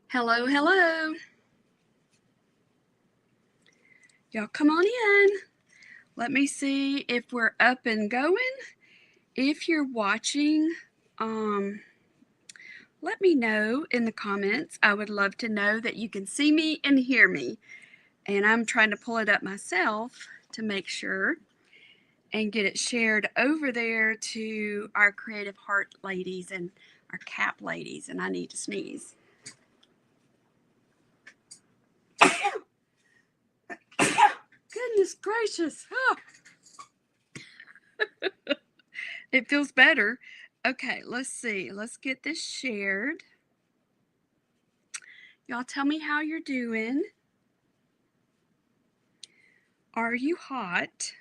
Hello, hello. Y'all come on in. Let me see if we're up and going. If you're watching, let me know in the comments. I would love to know that you can see me and hear me. And I'm trying to pull it up myself to make sure and get it shared over there to our Creative Heart ladies and our CAP ladies. And I need to sneeze. Goodness gracious. Oh. It feels better. Okay, let's see. Let's get this shared. Y'all tell me how you're doing. Are you hot?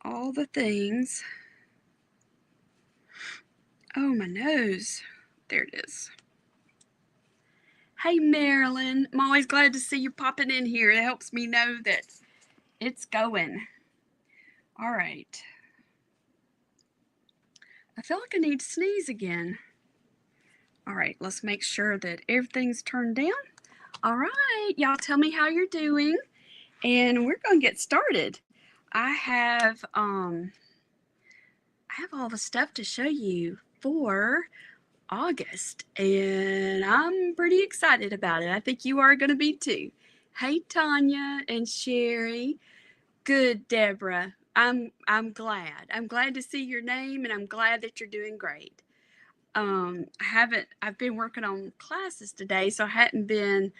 All the things. Oh, my nose. There it is. Hey, Marilyn. I'm always glad to see you popping in here. It helps me know that it's going. All right. I feel like I need to sneeze again. All right, let's make sure that everything's turned down. All right, y'all tell me how you're doing, and we're going to get started. I have all the stuff to show you for August, and I'm pretty excited about it. I think you are going to be too. Hey, Tanya and Sherry. Good, Deborah. I'm glad. I'm glad to see your name, and I'm glad that you're doing great. I've been working on classes today, so I hadn't been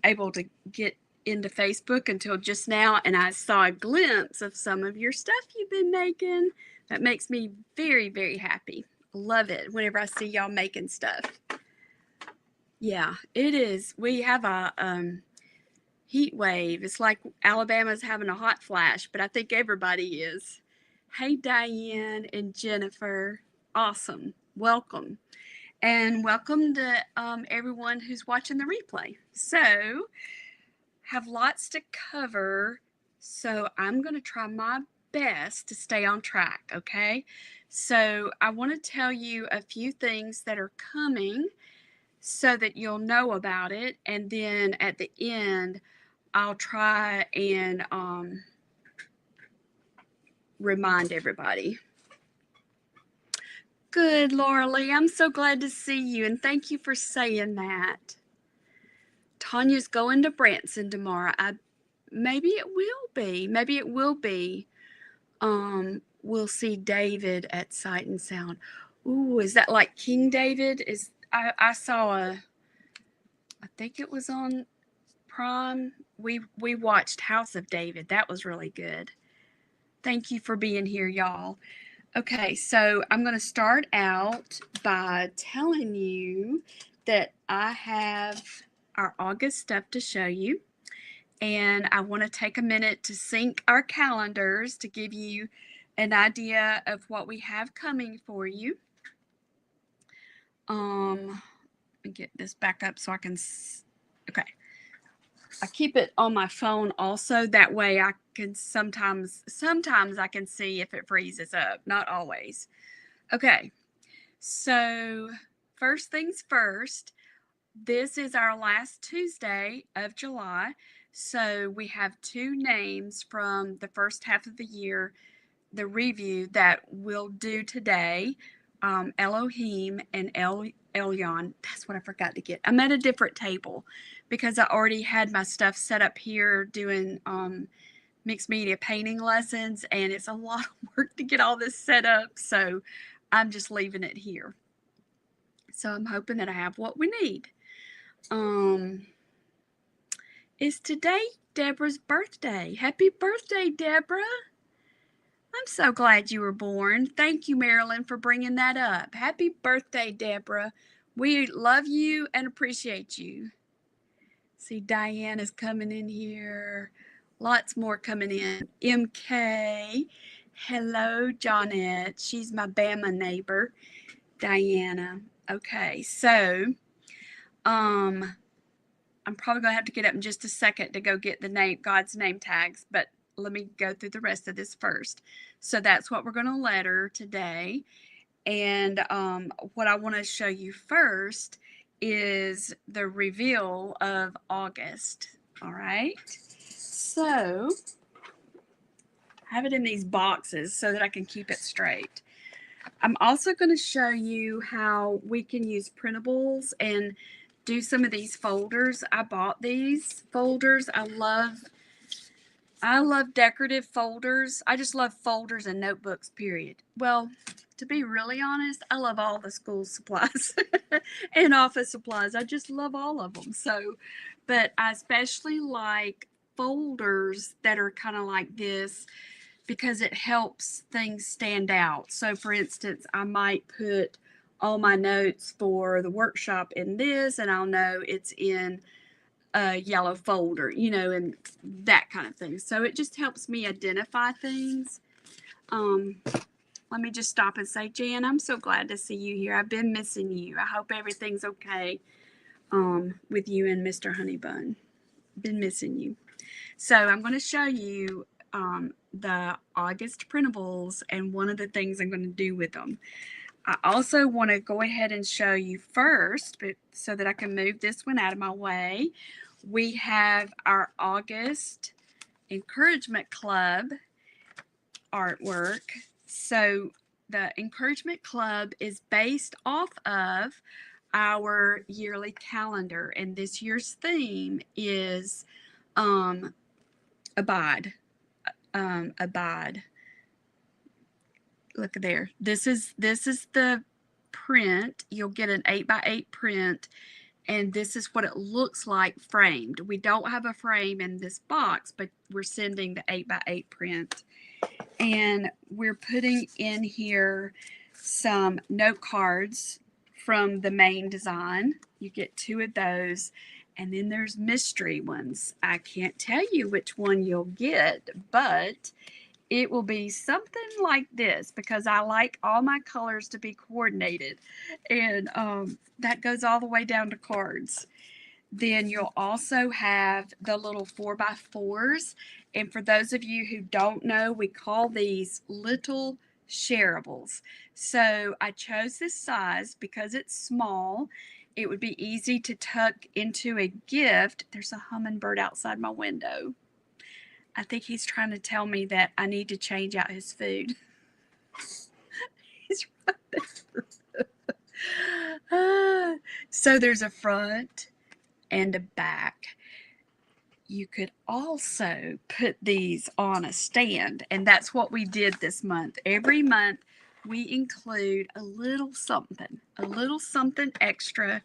able to get into Facebook until just now, and I saw a glimpse of some of your stuff you've been making. That makes me very, very happy. Love it whenever I see y'all making stuff. Yeah, it is. We have a heat wave. It's like Alabama's having a hot flash, but I think everybody is. Hey, Diane and Jennifer. Awesome. Welcome. And welcome to everyone who's watching the replay. So, have lots to cover, so I'm going to try my best to stay on track, okay? So, I want to tell you a few things that are coming so that you'll know about it, and then at the end, I'll try and remind everybody. Good, Laura Lee. I'm so glad to see you, and thank you for saying that. Tanya's going to Branson tomorrow. Maybe it will be. Maybe it will be. We'll see David at Sight and Sound. Ooh, is that like King David? I saw I think it was on Prime. We watched House of David. That was really good. Thank you for being here, y'all. Okay, so I'm going to start out by telling you that I have our August stuff to show you. And I want to take a minute to sync our calendars to give you an idea of what we have coming for you. Let me get this back up so I can, okay. I keep it on my phone also. That way I can sometimes I can see if it freezes up. Not always. Okay. So first things first, this is our last Tuesday of July. So we have two names from the first half of the year, the review that we'll do today, Elohim and El Elyon. That's what I forgot to get. I'm at a different table because I already had my stuff set up here doing mixed media painting lessons, and it's a lot of work to get all this set up. So I'm just leaving it here. So I'm hoping that I have what we need. Is today Deborah's birthday? Happy birthday, Deborah. I'm so glad you were born. Thank you, Marilyn, for bringing that up. Happy birthday, Deborah. We love you and appreciate you. See, Diane is coming in here. Lots more coming in. MK. Hello, Johnette. She's my Bama neighbor. Diana. Okay, so I'm probably going to have to get up in just a second to go get the God's name tags, but let me go through the rest of this first. So that's what we're going to letter today. And what I want to show you first is the reveal of August. All right. So I have it in these boxes so that I can keep it straight. I'm also going to show you how we can use printables and do some of these folders. I bought these folders. I love decorative folders. I just love folders and notebooks, period. Well, to be really honest, I love all the school supplies and office supplies. I just love all of them. So, but I especially like folders that are kind of like this because it helps things stand out. So, for instance, I might put all my notes for the workshop in this, and I'll know it's in a yellow folder, you know, and that kind of thing. So it just helps me identify things. Let me just stop and say, Jan, I'm so glad to see you here. I've been missing you. I hope everything's okay with you and Mr. Honeybun. Been missing you. So I'm going to show you the August printables and one of the things I'm going to do with them. I also want to go ahead and show you first, but so that I can move this one out of my way. We have our August Encouragement Club artwork. So the Encouragement Club is based off of our yearly calendar, and this year's theme is abide. Abide. Look there. This is the print. You'll get an 8x8 print, and this is what it looks like framed. We don't have a frame in this box, but we're sending the 8x8 print. And we're putting in here some note cards from the main design. You get 2 of those. And then there's mystery ones. I can't tell you which one you'll get, but it will be something like this because I like all my colors to be coordinated. And that goes all the way down to cards. Then you'll also have the little 4x4s. And for those of you who don't know, we call these little shareables. So I chose this size because it's small. It would be easy to tuck into a gift. There's a hummingbird outside my window. I think he's trying to tell me that I need to change out his food. He's right there. So there's a front and a back. You could also put these on a stand, and that's what we did this month. Every month we include a little something extra.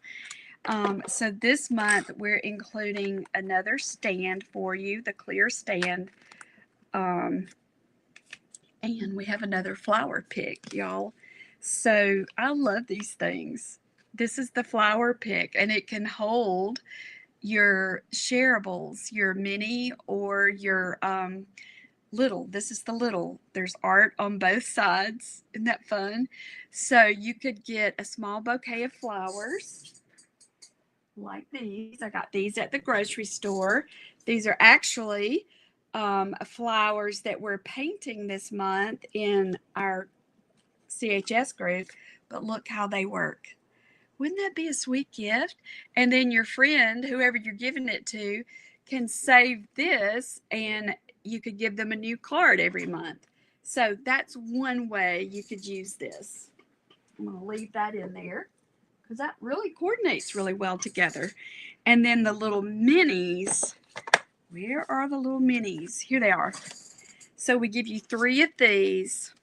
So this month we're including another stand for you, the clear stand. And we have another flower pick, y'all. So I love these things. This is the flower pick, and it can hold your shareables, your mini or your little. This is the little. There's art on both sides. Isn't that fun? So you could get a small bouquet of flowers like these. I got these at the grocery store. These are actually flowers that we're painting this month in our CHS group, but look how they work. Wouldn't that be a sweet gift? And then your friend, whoever you're giving it to, can save this and you could give them a new card every month. So that's one way you could use this. I'm going to leave that in there because that really coordinates really well together. And then the little minis. Where are the little minis? Here they are. So we give you 3 of these.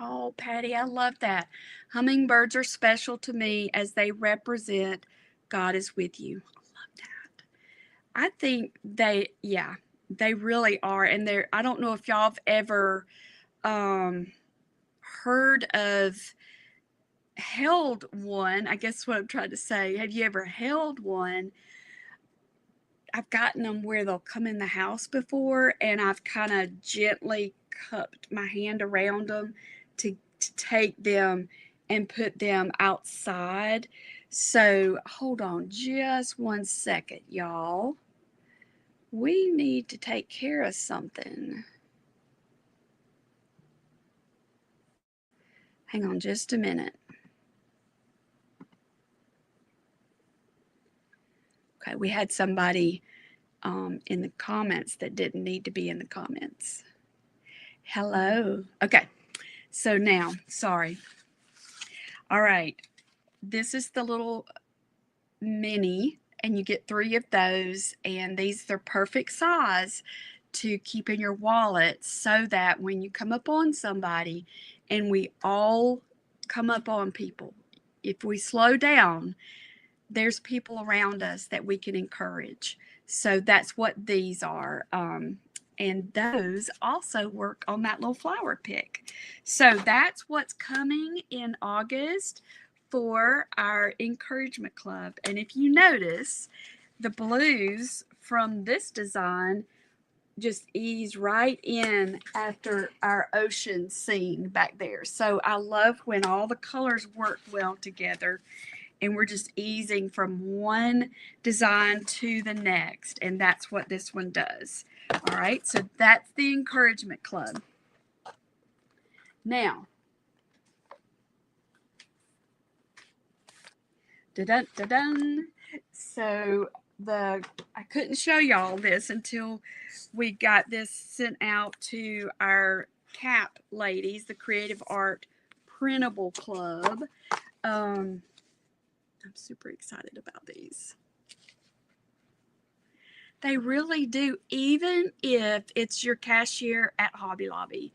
Oh, Patty, I love that. Hummingbirds are special to me as they represent God is with you. I love that. I think they really are. And I don't know if y'all have ever heard of held one. I guess what I'm trying to say. Have you ever held one? I've gotten them where they'll come in the house before, and I've kind of gently cupped my hand around them to take them and put them outside. So hold on just one second, y'all. We need to take care of something. Hang on just a minute. Okay, we had somebody in the comments that didn't need to be in the comments. Hello. Okay, so now, sorry. All right, this is the little mini, and you get 3 of those, and these are perfect size to keep in your wallet so that when you come up on somebody, and we all come up on people, if we slow down, there's people around us that we can encourage. So that's what these are. And those also work on that little flower pick. So that's what's coming in August for our encouragement club. And if you notice, the blues from this design just ease right in after our ocean scene back there. So I love when all the colors work well together, and we're just easing from one design to the next, and that's what this one does. All right, so that's the encouragement club. Now, da-dun. So I couldn't show y'all this until we got this sent out to our CAP ladies, the Creative Art Printable Club. I'm super excited about these. They really do, even if it's your cashier at Hobby Lobby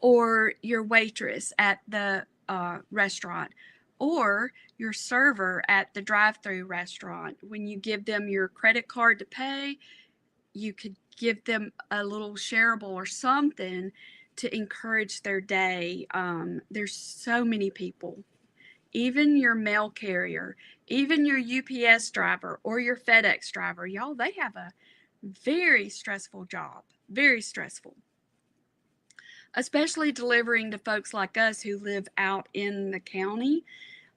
or your waitress at the restaurant or your server at the drive-through restaurant. When you give them your credit card to pay, you could give them a little shareable or something to encourage their day. There's so many people, even your mail carrier, even your UPS driver or your FedEx driver, y'all, they have a very stressful job, very stressful, especially delivering to folks like us who live out in the county.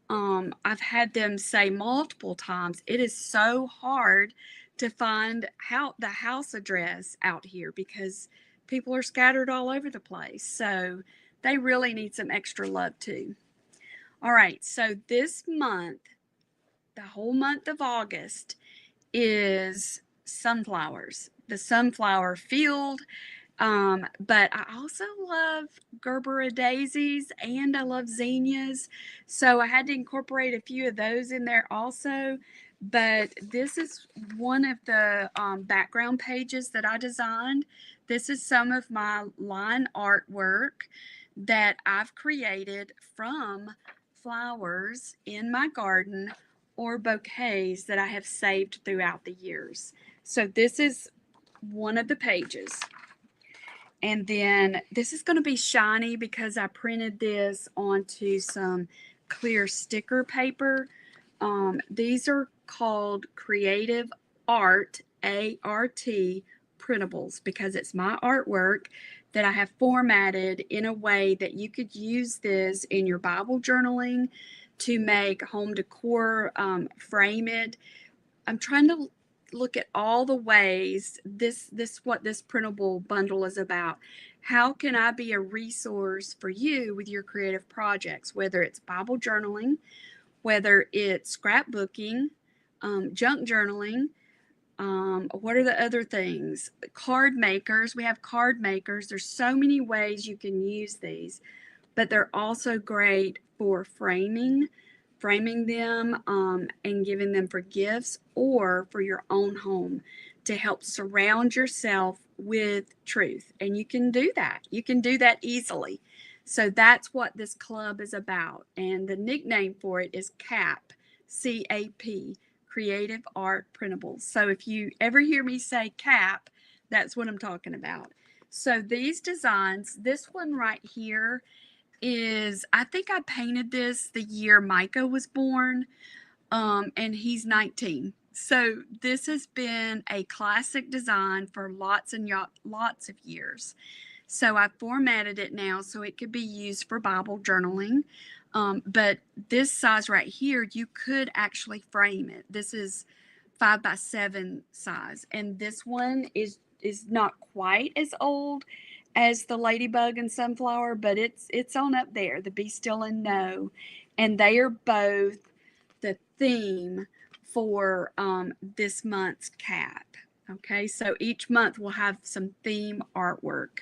I've had them say multiple times, it is so hard to find the house address out here because people are scattered all over the place. So they really need some extra love too. All right, so this month, the whole month of August, is sunflowers, the sunflower field. But I also love Gerbera daisies and I love zinnias. So I had to incorporate a few of those in there also. But this is one of the background pages that I designed. This is some of my line artwork that I've created from flowers in my garden or bouquets that I have saved throughout the years. So this is one of the pages. And then this is going to be shiny because I printed this onto some clear sticker paper. These are called Creative ART, A-R-T, printables because it's my artwork that I have formatted in a way that you could use this in your Bible journaling to make home decor, frame it. I'm trying to look at all the ways what this printable bundle is about. How can I be a resource for you with your creative projects, whether it's Bible journaling, whether it's scrapbooking, junk journaling, what are the other things? Card makers. We have card makers. There's so many ways you can use these, but they're also great for framing them and giving them for gifts or for your own home to help surround yourself with truth. And you can do that. You can do that easily. So that's what this club is about. And the nickname for it is CAP, C-A-P, Creative Art Printables. So if you ever hear me say CAP, that's what I'm talking about. So these designs, this one right here is, I think I painted this the year Micah was born, and he's 19. So this has been a classic design for lots and lots of years. So I formatted it now so it could be used for Bible journaling. But this size right here, you could actually frame it. This is 5x7 size, and this one is not quite as old as the ladybug and sunflower, but it's on up there, the Be Still and Know, and they are both the theme for this month's cap. Okay, so each month we'll have some theme artwork.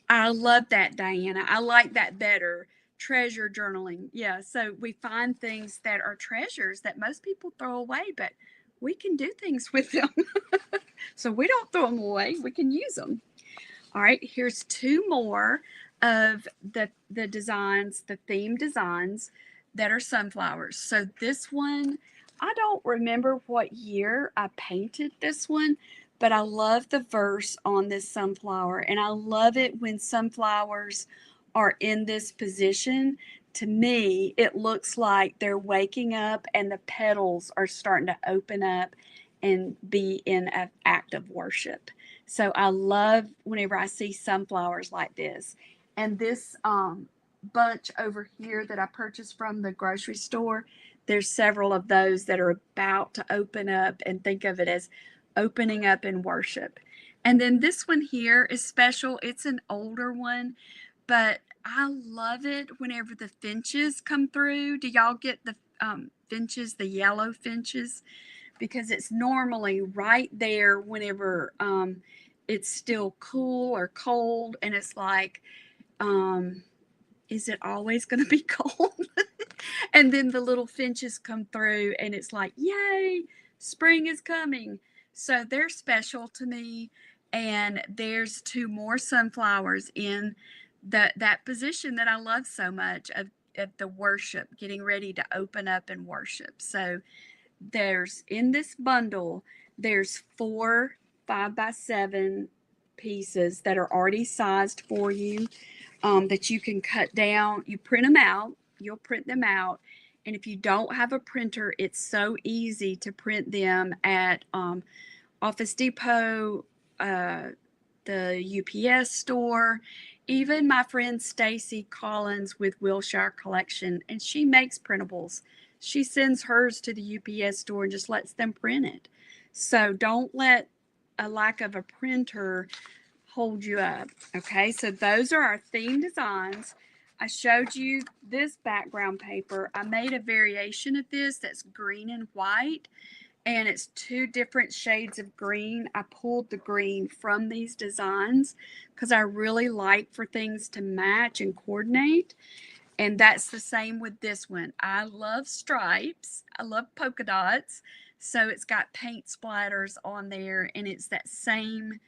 I love that, Diana. I like that better. Treasure journaling. Yeah, so we find things that are treasures that most people throw away, but we can do things with them. So we don't throw them away, we can use them. All right, here's two more of the designs, the theme designs that are sunflowers. So this one, I don't remember what year I painted this one, but I love the verse on this sunflower, and I love it when sunflowers are in this position. To me, it looks like they're waking up and the petals are starting to open up and be in an act of worship. So I love whenever I see sunflowers like this. And this bunch over here that I purchased from the grocery store, there's several of those that are about to open up, and think of it as opening up in worship. And then this one here is special. It's an older one, but I love it whenever the finches come through. Do y'all get the finches, the yellow finches? Because it's normally right there whenever it's still cool or cold, and it's like, is it always going to be cold? And then the little finches come through, and it's like, yay, spring is coming. So they're special to me. And there's two more sunflowers in that position that I love so much of the worship, getting ready to open up and worship. So there's in this bundle, there's 4 5x7 pieces that are already sized for you, that you can cut down. You print them out, you'll print them out. And if you don't have a printer, it's so easy to print them at Office Depot, the UPS store, even my friend Stacy Collins with Wilshire Collection, and she makes printables. She sends hers to the UPS store and just lets them print it. So don't let a lack of a printer hold you up. Okay, so those are our theme designs. I showed you this background paper. I made a variation of this that's green and white, and it's 2 different shades of green. I pulled the green from these designs because I really like for things to match and coordinate. And that's the same with this one. I love stripes. I love polka dots. So it's got paint splatters on there, and it's that same,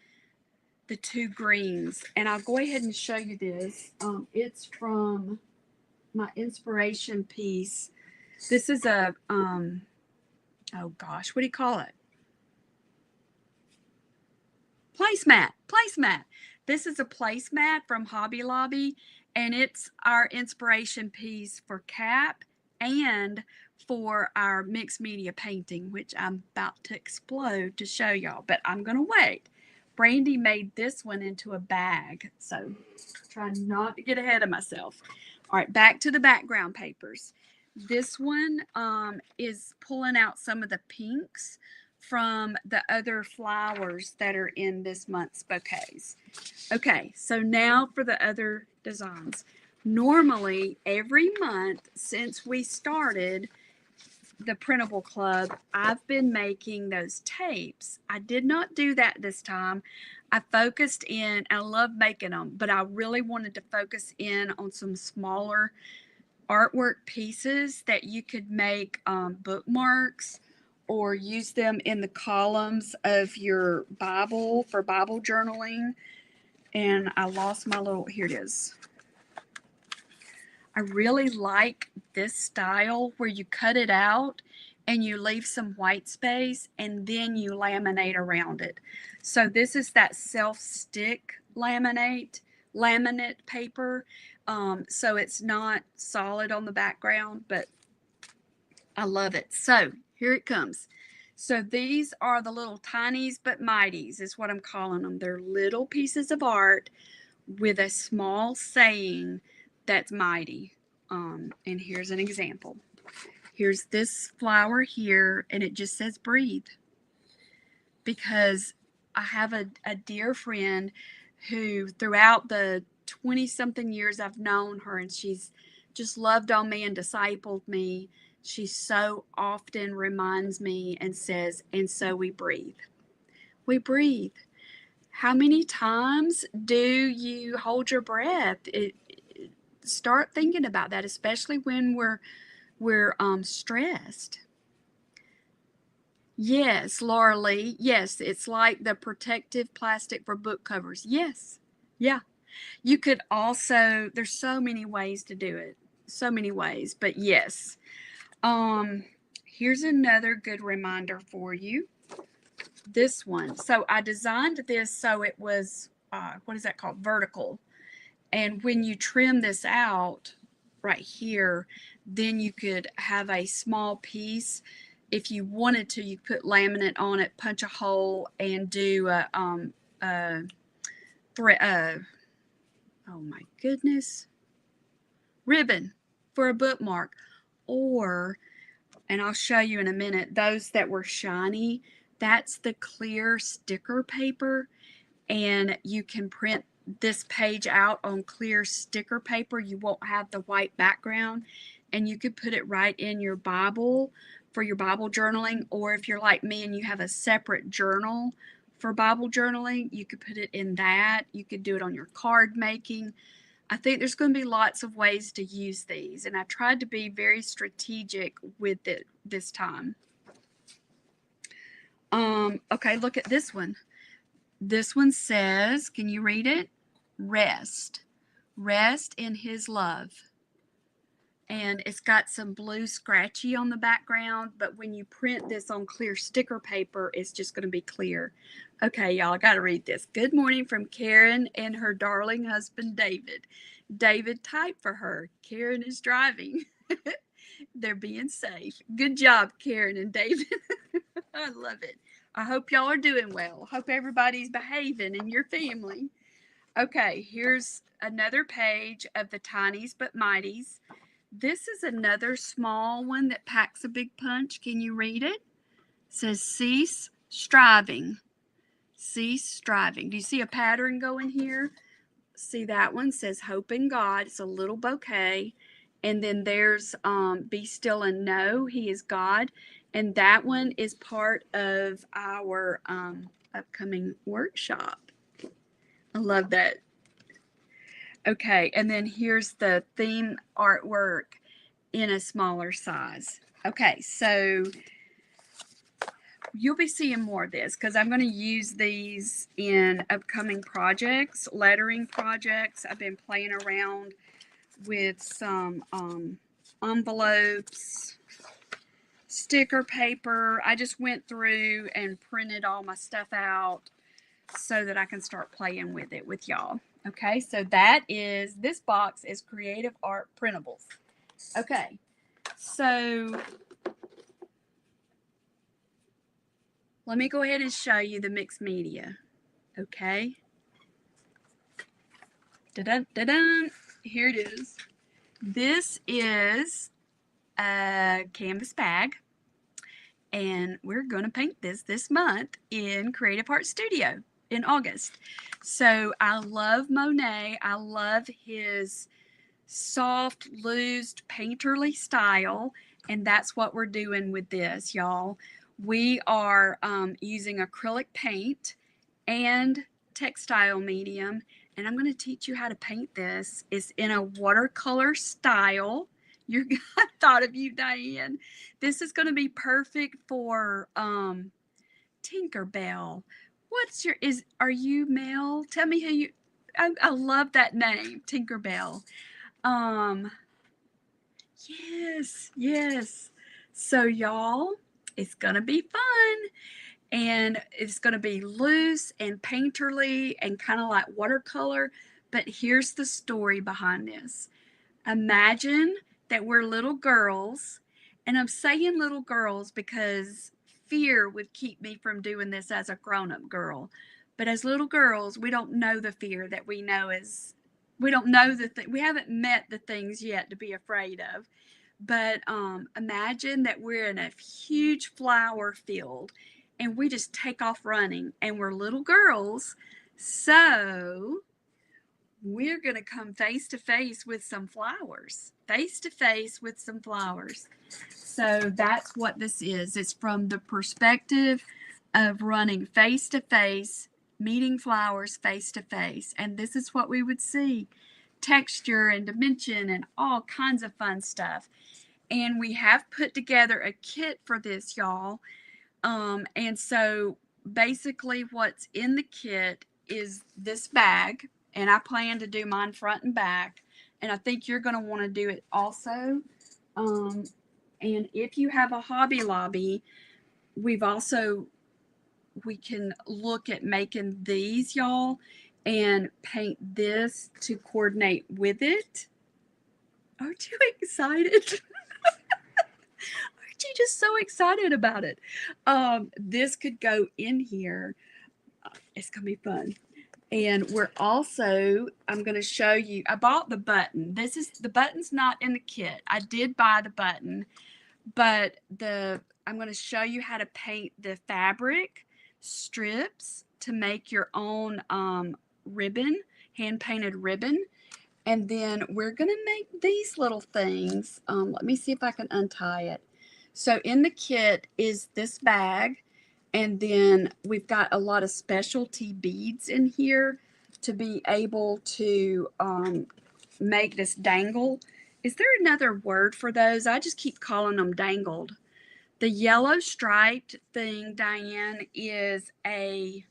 the 2 greens. And I'll go ahead and show you this. It's from my inspiration piece. This is a, oh gosh, what do you call it? Placemat. Placemat. This is a placemat from Hobby Lobby, and it's our inspiration piece for cap and for our mixed media painting, which I'm about to explode to show y'all, but I'm going to wait. Brandy made this one into a bag, so try not to get ahead of myself. All right, back to the background papers. This one is pulling out some of the pinks from the other flowers that are in this month's bouquets. Okay, so now for the other designs. Normally, every month since we started the Printable Club, I've been making those tapes. I did not do that this time. I focused in, I love making them, but I really wanted to focus in on some smaller artwork pieces that you could make bookmarks or use them in the columns of your Bible for Bible journaling. And I lost my little, here it is. I really like this style where you cut it out and you leave some white space and then you laminate around it. So this is that self-stick laminate paper. So it's not solid on the background, but I love it. So here it comes. So these are the little tinies but mighties is what I'm calling them. They're little pieces of art with a small saying that's mighty. And here's an example. Here's this flower here, and it just says breathe. Because I have a dear friend who throughout the 20 something years I've known her, and she's just loved on me and discipled me. She so often reminds me and says, and so we breathe. We breathe. How many times do you hold your breath? Start thinking about that, especially when we're stressed. Yes, Laura Lee. Yes, it's like the protective plastic for book covers. Yes. Yeah. You could also, there's so many ways to do it. So many ways, but yes. Here's another good reminder for you. This one. So I designed this so it was, what is that called? Vertical. And when you trim this out right here, then you could have a small piece. If you wanted to, you could put laminate on it, punch a hole, and do a thread. Oh my goodness, ribbon for a bookmark. Or, and I'll show you in a minute, those that were shiny, that's the clear sticker paper, and you can print this page out on clear sticker paper. You won't have the white background, and you could put it right in your Bible for your Bible journaling, or if you're like me and you have a separate journal for Bible journaling, you could put it in that. You could do it on your card making. I think there's going to be lots of ways to use these, and I tried to be very strategic with it this time. Okay, look at this one. This one says, can you read it? Rest. Rest in his love. And it's got some blue scratchy on the background, but when you print this on clear sticker paper, it's just going to be clear. Okay, y'all, I got to read this. Good morning from Karen and her darling husband, David. David typed for her. Karen is driving. They're being safe. Good job, Karen and David. I love it. I hope y'all are doing well. Hope everybody's behaving in your family. Okay, here's another page of the Tinies but Mighties. This is another small one that packs a big punch. Can you read it? It says, cease striving. Cease striving. Do you see a pattern going here? See that one? It says, hope in God. It's a little bouquet. And then there's be still and know he is God. And that one is part of our upcoming workshop. I love that. Okay, and then here's the theme artwork in a smaller size. Okay, so you'll be seeing more of this because I'm going to use these in upcoming projects, lettering projects. I've been playing around with some envelopes, sticker paper. I just went through and printed all my stuff out so that I can start playing with it with y'all. Okay, so that is, this box is Creative Art Printables. Okay, so let me go ahead and show you the mixed media. Okay. Da-dun, da-dun. Here it is. This is a canvas bag, and we're going to paint this month in Creative Hearts Studio in August. So I love Monet. I love his soft, loose, painterly style, and that's what we're doing with this, y'all. We are using acrylic paint and textile medium, and I'm going to teach you how to paint this. It's in a watercolor style. I thought of you, Diane. This is going to be perfect for Tinkerbell. Are you Mel? Tell me who you, I love that name, Tinkerbell. Yes. So y'all, it's going to be fun. And it's going to be loose and painterly and kind of like watercolor. But here's the story behind this. Imagine that we're little girls, and I'm saying little girls because fear would keep me from doing this as a grown-up girl. But as little girls, we don't know the fear that we know as, we don't know we haven't met the things yet to be afraid of. But imagine that we're in a huge flower field, and we just take off running, and we're little girls. So we're going to come face to face with some flowers. Face to face with some flowers. So that's what this is. It's from the perspective of running face to face, meeting flowers face to face. And this is what we would see. Texture and dimension and all kinds of fun stuff. And we have put together a kit for this, y'all. And so basically what's in the kit is this bag. And I plan to do mine front and back. And I think you're going to want to do it also. And if you have a Hobby Lobby, we can look at making these, y'all, and paint this to coordinate with it. Aren't you excited? Aren't you just so excited about it? This could go in here. It's going to be fun. And we're also, I'm going to show you, I bought the button. The button's not in the kit. I did buy the button, but I'm going to show you how to paint the fabric strips to make your own ribbon, hand-painted ribbon. And then we're going to make these little things. Let me see if I can untie it. So in the kit is this bag. And then we've got a lot of specialty beads in here to be able to make this dangle. Is there another word for those? I just keep calling them dangled. The yellow striped thing, Diane, is a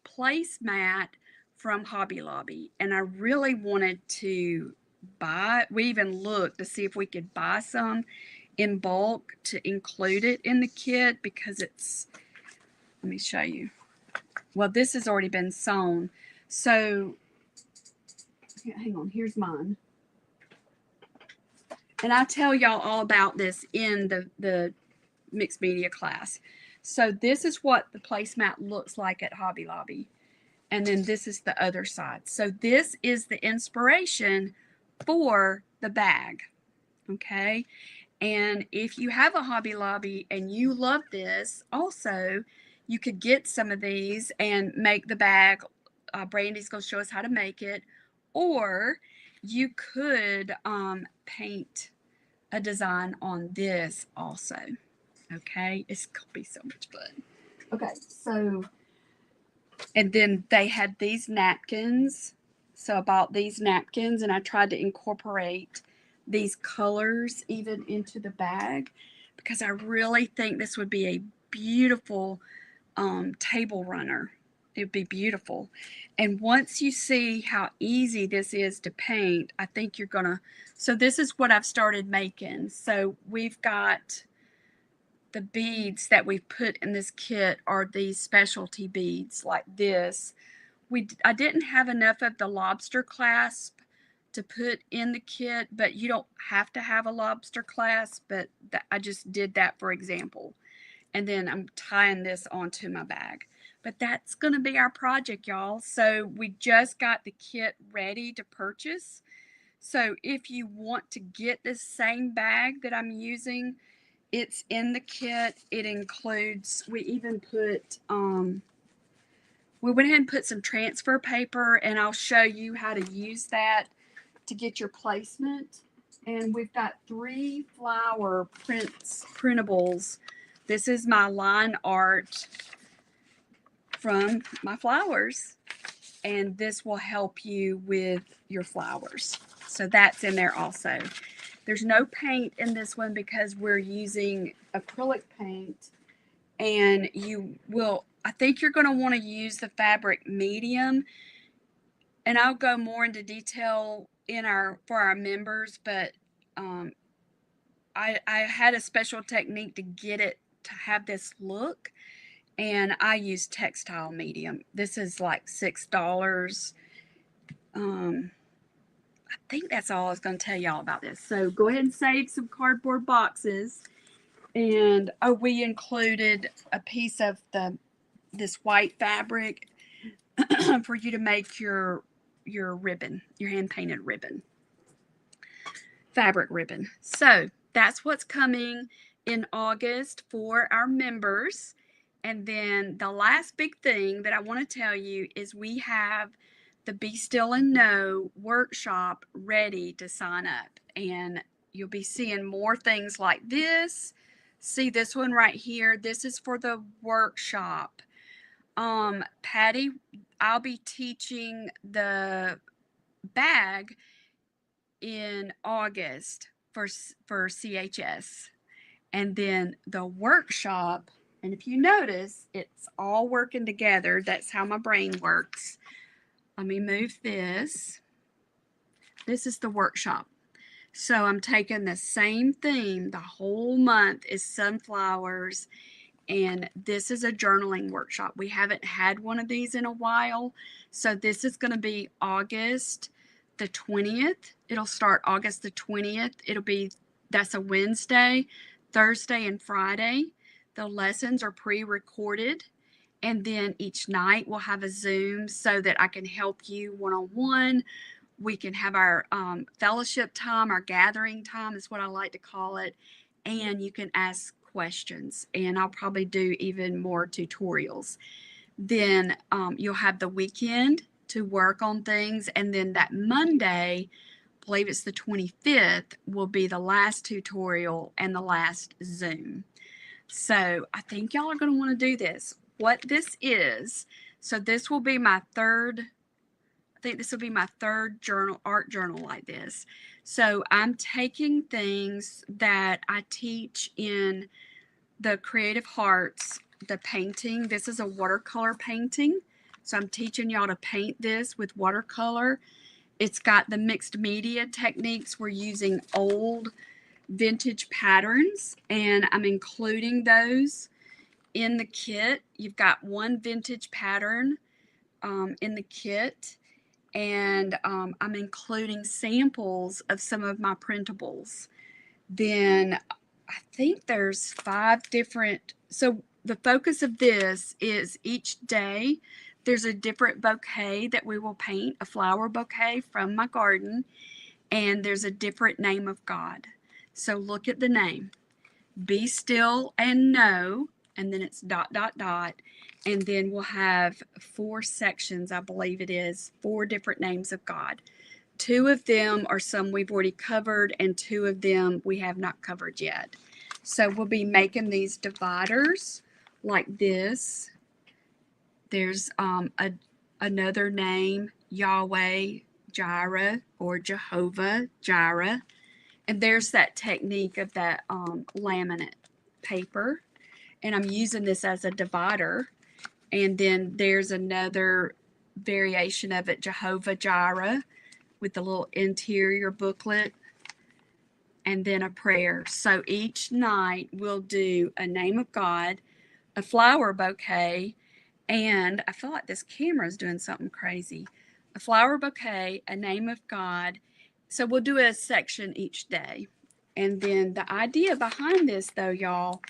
placemat from Hobby Lobby. And I really wanted to buy, we even looked to see if we could buy some in bulk to include it in the kit because it's, let me show you. Well, this has already been sewn. So, hang on, here's mine. And I tell y'all all about this in the mixed media class. So this is what the placemat looks like at Hobby Lobby. And then this is the other side. So this is the inspiration for the bag. Okay. And if you have a Hobby Lobby and you love this, also, you could get some of these and make the bag. Brandy's going to show us how to make it. Or you could paint a design on this also. Okay, it's going to be so much fun. Okay, so, and then they had these napkins. So I bought these napkins and I tried to incorporate these colors even into the bag because I really think this would be a beautiful table runner. It would be beautiful. And once you see how easy this is to paint, I think you're gonna, so this is what I've started making. So we've got the beads that we've put in this kit are these specialty beads like this. I didn't have enough of the lobster clasp to put in the kit, but you don't have to have a lobster clasp, but I just did that for example. And then I'm tying this onto my bag. But that's going to be our project, y'all. So we just got the kit ready to purchase. So if you want to get this same bag that I'm using, it's in the kit. It includes, we even put, we went ahead and put some transfer paper, and I'll show you how to use that to get your placement. And we've got 3 flower printables. This is my line art from my flowers, and this will help you with your flowers. So that's in there also. There's no paint in this one because we're using acrylic paint, and you will, I think you're going to want to use the fabric medium, and I'll go more into detail in for our members, but I had a special technique to get it to have this look, and I use textile medium. This is like $6. I think that's all I was going to tell y'all about this. So go ahead and save some cardboard boxes. And we included a piece of this white fabric for you to make your ribbon, your hand-painted ribbon, fabric ribbon. So that's what's coming in August for our members. And then the last big thing that I want to tell you is we have the Be Still and Know workshop ready to sign up. And you'll be seeing more things like this. See this one right here. This is for the workshop. Patty, I'll be teaching the bag in August for CHS. And then the workshop, and if you notice, it's all working together. That's how my brain works. Let me move this. This is the workshop. So I'm taking the same theme. The whole month is sunflowers, and this is a journaling workshop. We haven't had one of these in a while. So this is going to be August the 20th. It'll start August the 20th. That's a Wednesday, Thursday, and Friday. The lessons are pre-recorded. And then each night we'll have a Zoom so that I can help you one-on-one. We can have our fellowship time, our gathering time is what I like to call it. And you can ask questions. And I'll probably do even more tutorials. Then you'll have the weekend to work on things. And then that Monday, I believe it's the 25th, will be the last tutorial and the last Zoom. So I think y'all are going to want to do this. What this is, so this will be my third, I think this will be my third art journal like this. So I'm taking things that I teach in the Creative Hearts, the painting. This is a watercolor painting. So I'm teaching y'all to paint this with watercolor. It's got the mixed media techniques. We're using old vintage patterns, and I'm including those in the kit. You've got one vintage pattern in the kit, and I'm including samples of some of my printables. Then I think there's 5 different, so the focus of this is each day there's a different bouquet that we will paint, a flower bouquet from my garden, and there's a different name of God. So look at the name, Be Still and Know, and then it's ... and then we'll have 4 sections, I believe it is, 4 different names of God. 2 of them are some we've already covered, and 2 of them we have not covered yet. So we'll be making these dividers like this. There's another name, Yahweh Jireh or Jehovah Jireh. And there's that technique of that laminate paper. And I'm using this as a divider. And then there's another variation of it, Jehovah Jireh, with the little interior booklet, and then a prayer. So each night we'll do a name of God, a flower bouquet, and I feel like this camera is doing something crazy. A flower bouquet, a name of God. So we'll do a section each day. And then the idea behind this, though, y'all,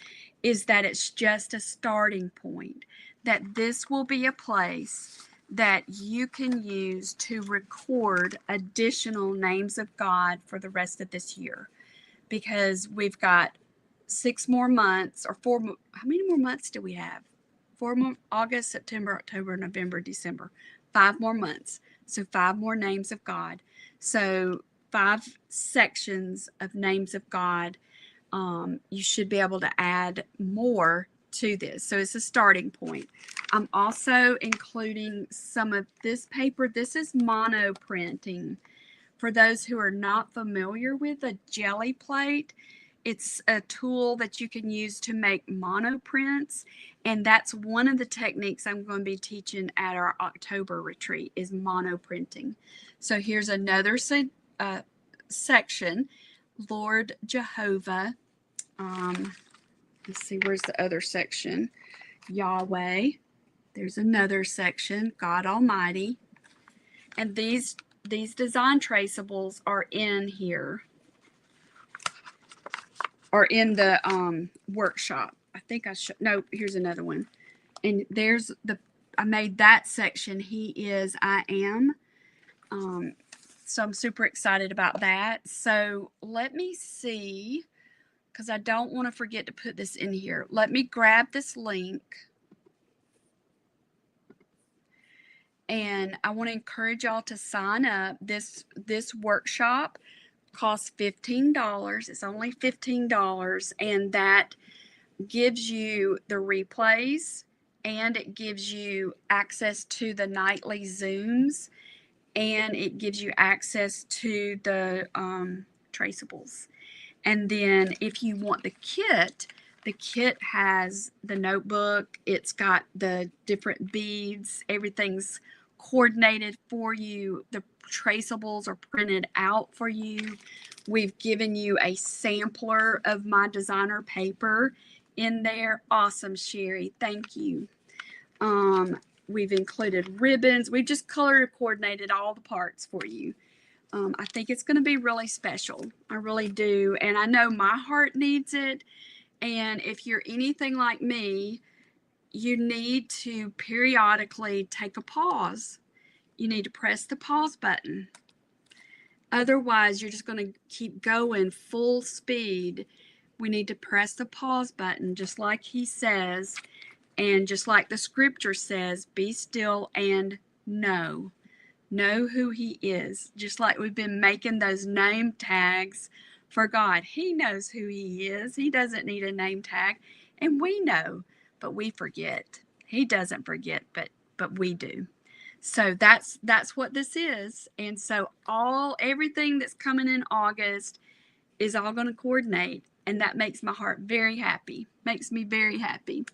is that it's just a starting point, that this will be a place that you can use to record additional names of God for the rest of this year. Because we've got 6 more months, or 4 more, how many more months do we have? 4 more, August, September, October, November, December. 5 more months. So 5 more names of God. So 5 sections of names of God. You should be able to add more to this. So it's a starting point. I'm also including some of this paper. This is mono printing. For those who are not familiar with a jelly plate, it's a tool that you can use to make mono prints, and that's one of the techniques I'm going to be teaching at our October retreat is mono printing. So here's another section, Lord Jehovah. Let's see, where's the other section? Yahweh. There's another section, God Almighty. And these design traceables are in here, are in the workshop. I think I should, no, here's another one. And there's I made that section, He is, I am. So I'm super excited about that. So let me see, because I don't want to forget to put this in here. Let me grab this link. And I want to encourage y'all to sign up. This workshop costs $15. It's only $15, and that gives you the replays, and it gives you access to the nightly Zooms, and it gives you access to the traceables. And then if you want the kit has the notebook, it's got the different beads, everything's coordinated for you. The traceables are printed out for you. We've given you a sampler of my designer paper in there. Awesome, Sherry. Thank you. We've included ribbons. We've just color coordinated all the parts for you. I think it's going to be really special. I really do. And I know my heart needs it. And if you're anything like me, you need to periodically take a pause. You need to press the pause button. Otherwise, you're just going to keep going full speed. We need to press the pause button, just like he says, and just like the scripture says, be still and know. Know who he is. Just like we've been making those name tags for God. He knows who he is. He doesn't need a name tag. And we know, but we forget. He doesn't forget, but we do. So that's what this is. And so everything that's coming in August is all going to coordinate, and that makes my heart very happy. Makes me very happy.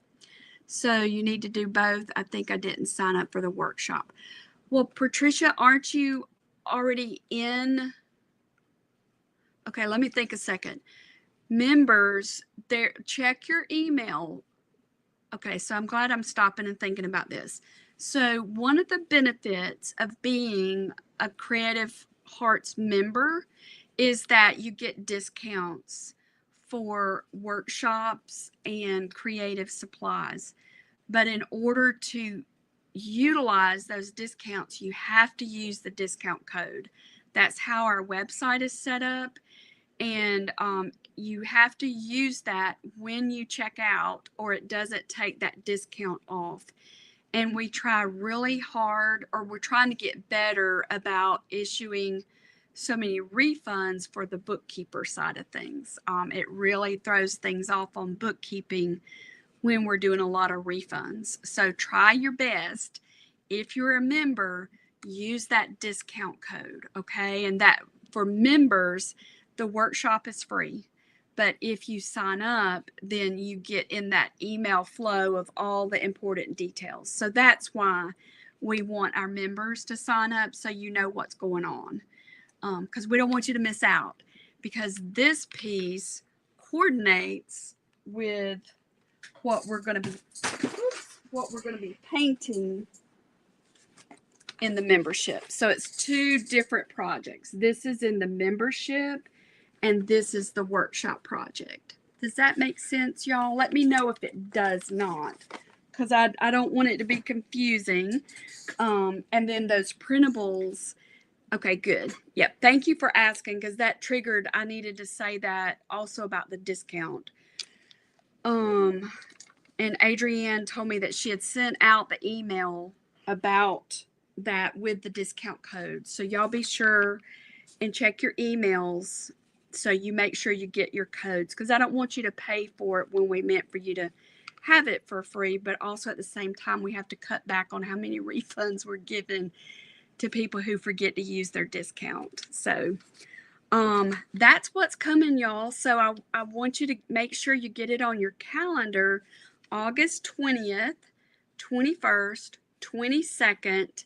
So you need to do both. I think I didn't sign up for the workshop. Well, Patricia, aren't you already in? Okay, let me think a second. Members, there, check your email. Okay, so I'm glad I'm stopping and thinking about this. So one of the benefits of being a Creative Hearts member is that you get discounts for workshops and creative supplies. But in order to utilize those discounts, you have to use the discount code. That's how our website is set up. And you have to use that when you check out, or it doesn't take that discount off. And we try really hard, or we're trying to get better about issuing so many refunds for the bookkeeper side of things. It really throws things off on bookkeeping when we're doing a lot of refunds. So try your best. If you're a member, use that discount code, okay? And that for members, the workshop is free. But if you sign up, then you get in that email flow of all the important details. So that's why we want our members to sign up, so you know what's going on. Because we don't want you to miss out, because this piece coordinates with what we're going to be painting in the membership. So it's two different projects. This is in the membership, and this is the workshop project. Does that make sense, y'all? Let me know if it does not, because I don't want it to be confusing. And then those printables. Okay, good. Yep. Thank you for asking, because that triggered, I needed to say that also about the discount. And Adrienne told me that she had sent out the email about that with the discount code. So y'all be sure and check your emails so you make sure you get your codes, because I don't want you to pay for it when we meant for you to have it for free, but also at the same time we have to cut back on how many refunds we're giving to people who forget to use their discount. So that's what's coming, y'all. So I want you to make sure you get it on your calendar. August 20th, 21st, 22nd,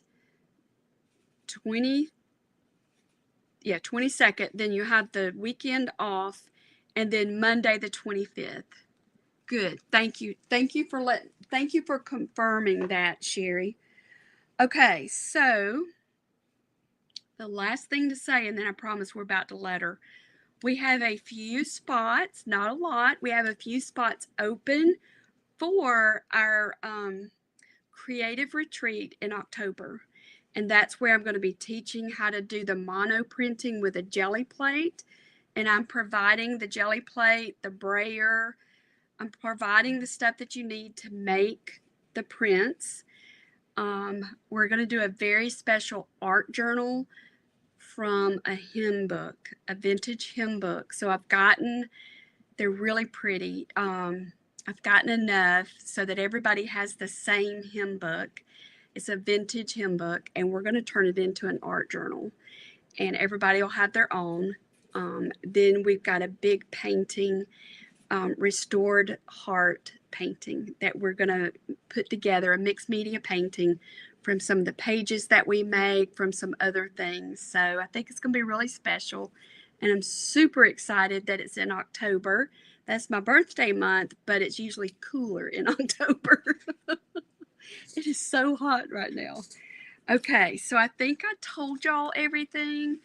22nd. Then you have the weekend off, and then Monday the 25th. Good. Thank you. Thank you for confirming that, Sherry. Okay, so the last thing to say, and then I promise we're about to let her. We have a few spots, not a lot. We have a few spots open for our creative retreat in October. And that's where I'm going to be teaching how to do the mono printing with a jelly plate. And I'm providing the jelly plate, the brayer. I'm providing the stuff that you need to make the prints. we're going to do a very special art journal from a hymn book, a vintage hymn book. So they're really pretty. I've gotten enough so that everybody has the same hymn book. It's a vintage hymn book, and we're going to turn it into an art journal, and everybody will have their own. Then we've got a big painting, restored heart painting that we're going to put together, a mixed media painting from some of the pages that we make, from some other things. So I think it's going to be really special, and I'm super excited that it's in October. That's my birthday month, but it's usually cooler in October. It is so hot right now. Okay, so I think I told y'all everything.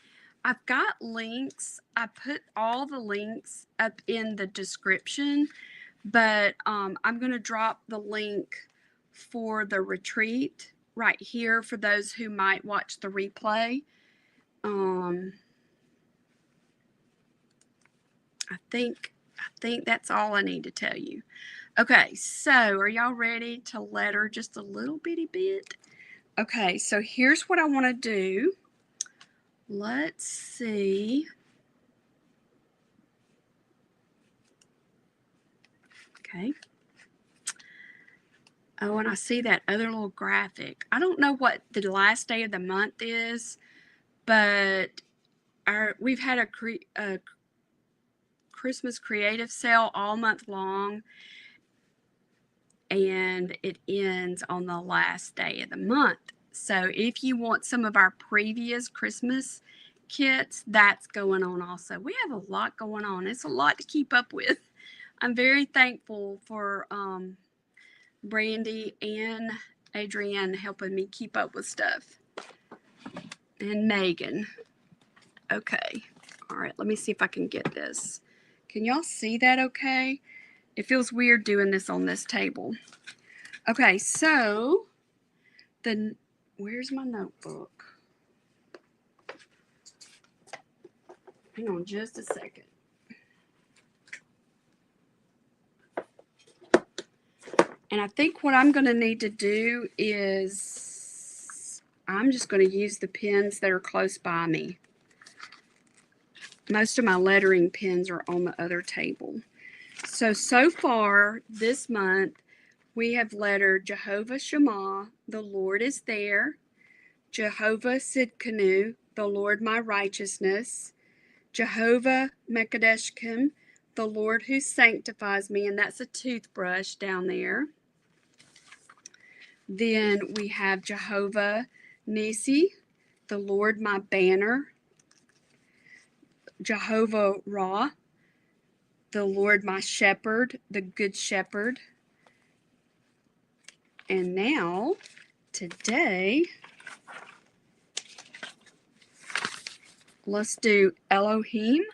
I've got links. I put all the links up in the description, but I'm going to drop the link for the retreat right here for those who might watch the replay. I think that's all I need to tell you. Okay, so are y'all ready to letter just a little bitty bit? Okay, so here's what I want to do. Let's see. Okay. Oh, and I see that other little graphic. I don't know what the last day of the month is, but we've had a Christmas creative sale all month long, and it ends on the last day of the month. So if you want some of our previous Christmas kits, that's going on also. We have a lot going on. It's a lot to keep up with. I'm very thankful for Brandy and Adrienne helping me keep up with stuff. And Megan. Okay. All right, let me see if I can get this. Can y'all see that okay? It feels weird doing this on this table. Okay, so where's my notebook? Hang on just a second. And I think what I'm going to need to do is I'm just going to use the pens that are close by me. Most of my lettering pens are on the other table. So far this month, we have lettered Jehovah Shammah, the Lord is there. Jehovah Sidkenu, the Lord my righteousness. Jehovah Mekadeshkim, the Lord who sanctifies me, and that's a toothbrush down there. Then we have Jehovah Nisi, the Lord my banner. Jehovah Ra, the Lord my shepherd, the good shepherd. And now, today, let's do Elohim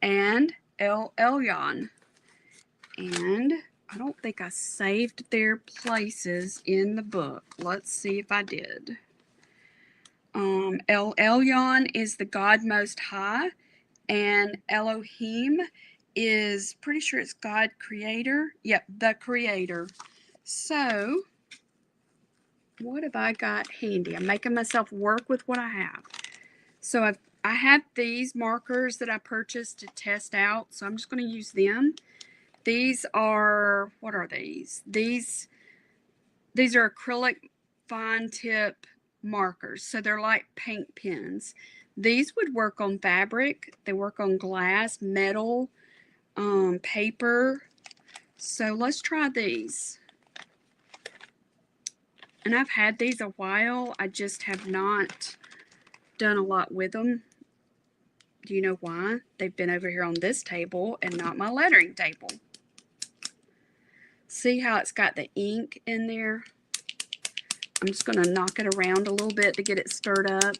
and El Elyon. And I don't think I saved their places in the book. Let's see if I did. El Elyon is the God Most High, and Elohim is, pretty sure it's God Creator. Yep, the Creator. So, what have I got handy? I'm making myself work with what I have. So I have these markers that I purchased to test out, so I'm just going to use them. These are, what are these? These are acrylic fine tip markers, so they're like paint pens. These would work on fabric. They work on glass, metal, paper. So let's try these. And I've had these a while. I just have not done a lot with them. Do you know why? They've been over here on this table and not my lettering table. See how it's got the ink in there? I'm just going to knock it around a little bit to get it stirred up.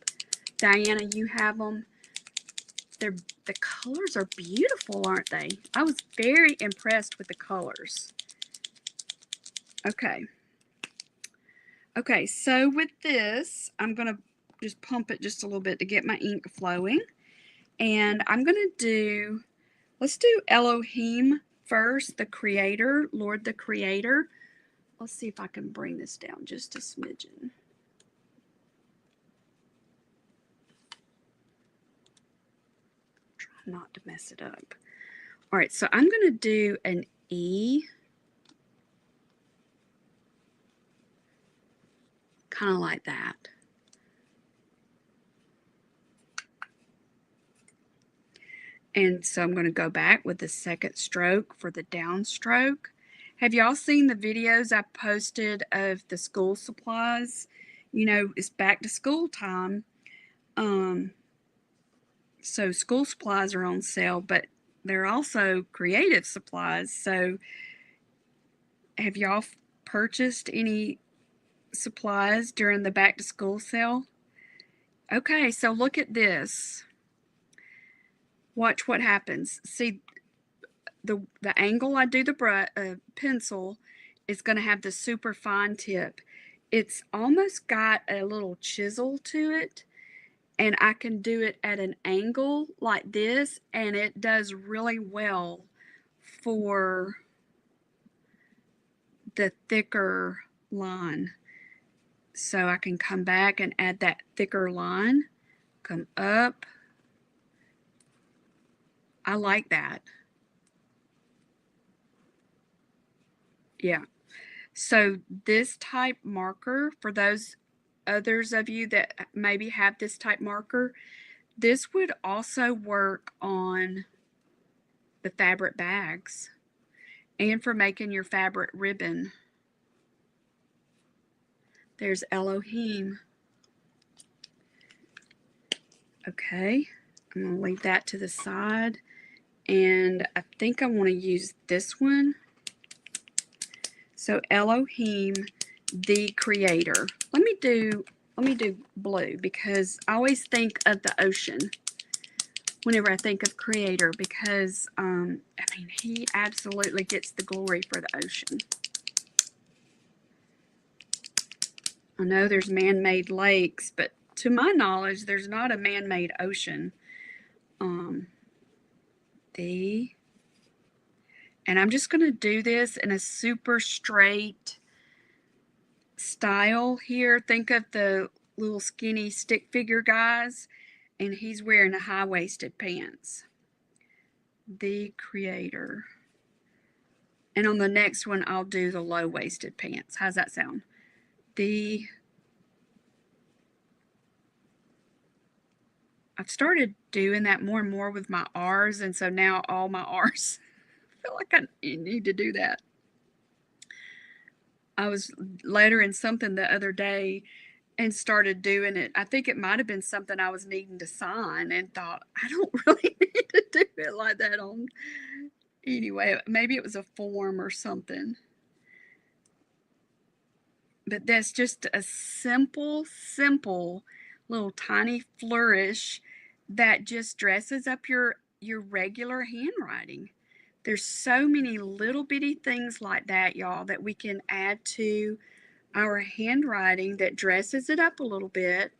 Diana, you have them. The colors are beautiful, aren't they? I was very impressed with the colors. Okay. Okay, so with this, I'm going to just pump it just a little bit to get my ink flowing. And I'm going to do, let's do Elohim first, the Creator, Lord the Creator. let's see if I can bring this down just a smidgen. Try not to mess it up. All right, so I'm going to do an E, kind of like that. And so I'm going to go back with the second stroke for the downstroke. Have y'all seen the videos I posted of the school supplies? You know, it's back to school time. So school supplies are on sale, but they're also creative supplies. So have y'all purchased any supplies during the back to school sale? Okay, so look at this. Watch what happens. See, the angle I do the pencil is going to have the super fine tip. It's almost got a little chisel to it, and I can do it at an angle like this, and it does really well for the thicker line. So I can come back and add that thicker line, come up. I like that. Yeah. So this type marker, for those others of you that maybe have this type marker, this would also work on the fabric bags and for making your fabric ribbon. There's Elohim. Okay, I'm going to leave that to the side. And I think I want to use this one. So Elohim, the creator. Let me do blue, because I always think of the ocean whenever I think of creator, because I mean, he absolutely gets the glory for the ocean. I know there's man-made lakes, but to my knowledge, there's not a man-made ocean. And I'm just going to do this in a super straight style here. Think of the little skinny stick figure guys, and he's wearing a high-waisted pants. The creator. And on the next one, I'll do the low-waisted pants. How's that sound? I've started doing that more and more with my R's, and so now all my R's, I feel like I need to do that. I was lettering something the other day and started doing it. I think it might have been something I was needing to sign, and thought, I don't really need to do it like that on. Anyway, maybe it was a form or something. But that's just a simple little tiny flourish that just dresses up your regular handwriting. There's so many little bitty things like that, y'all, that we can add to our handwriting that dresses it up a little bit.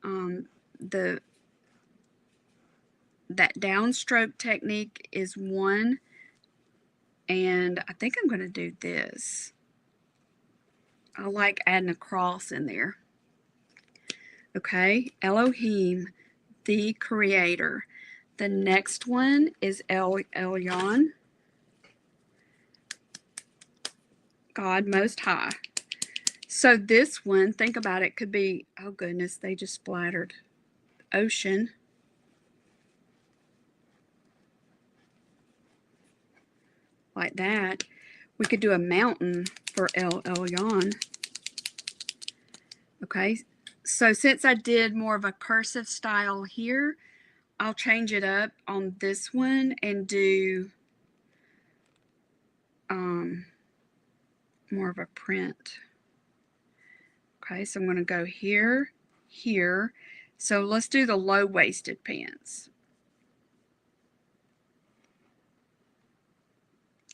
That downstroke technique is one, and I think I'm going to do this. I like adding a cross in there. Okay, Elohim, the creator. The next one is El Elyon, God Most High. So this one, think about it, could be, oh goodness, they just splattered. Ocean. Like that. We could do a mountain for El Elyon. Okay, so since I did more of a cursive style here, I'll change it up on this one and do more of a print. Okay, so I'm going to go here, here. So let's do the low-waisted pants.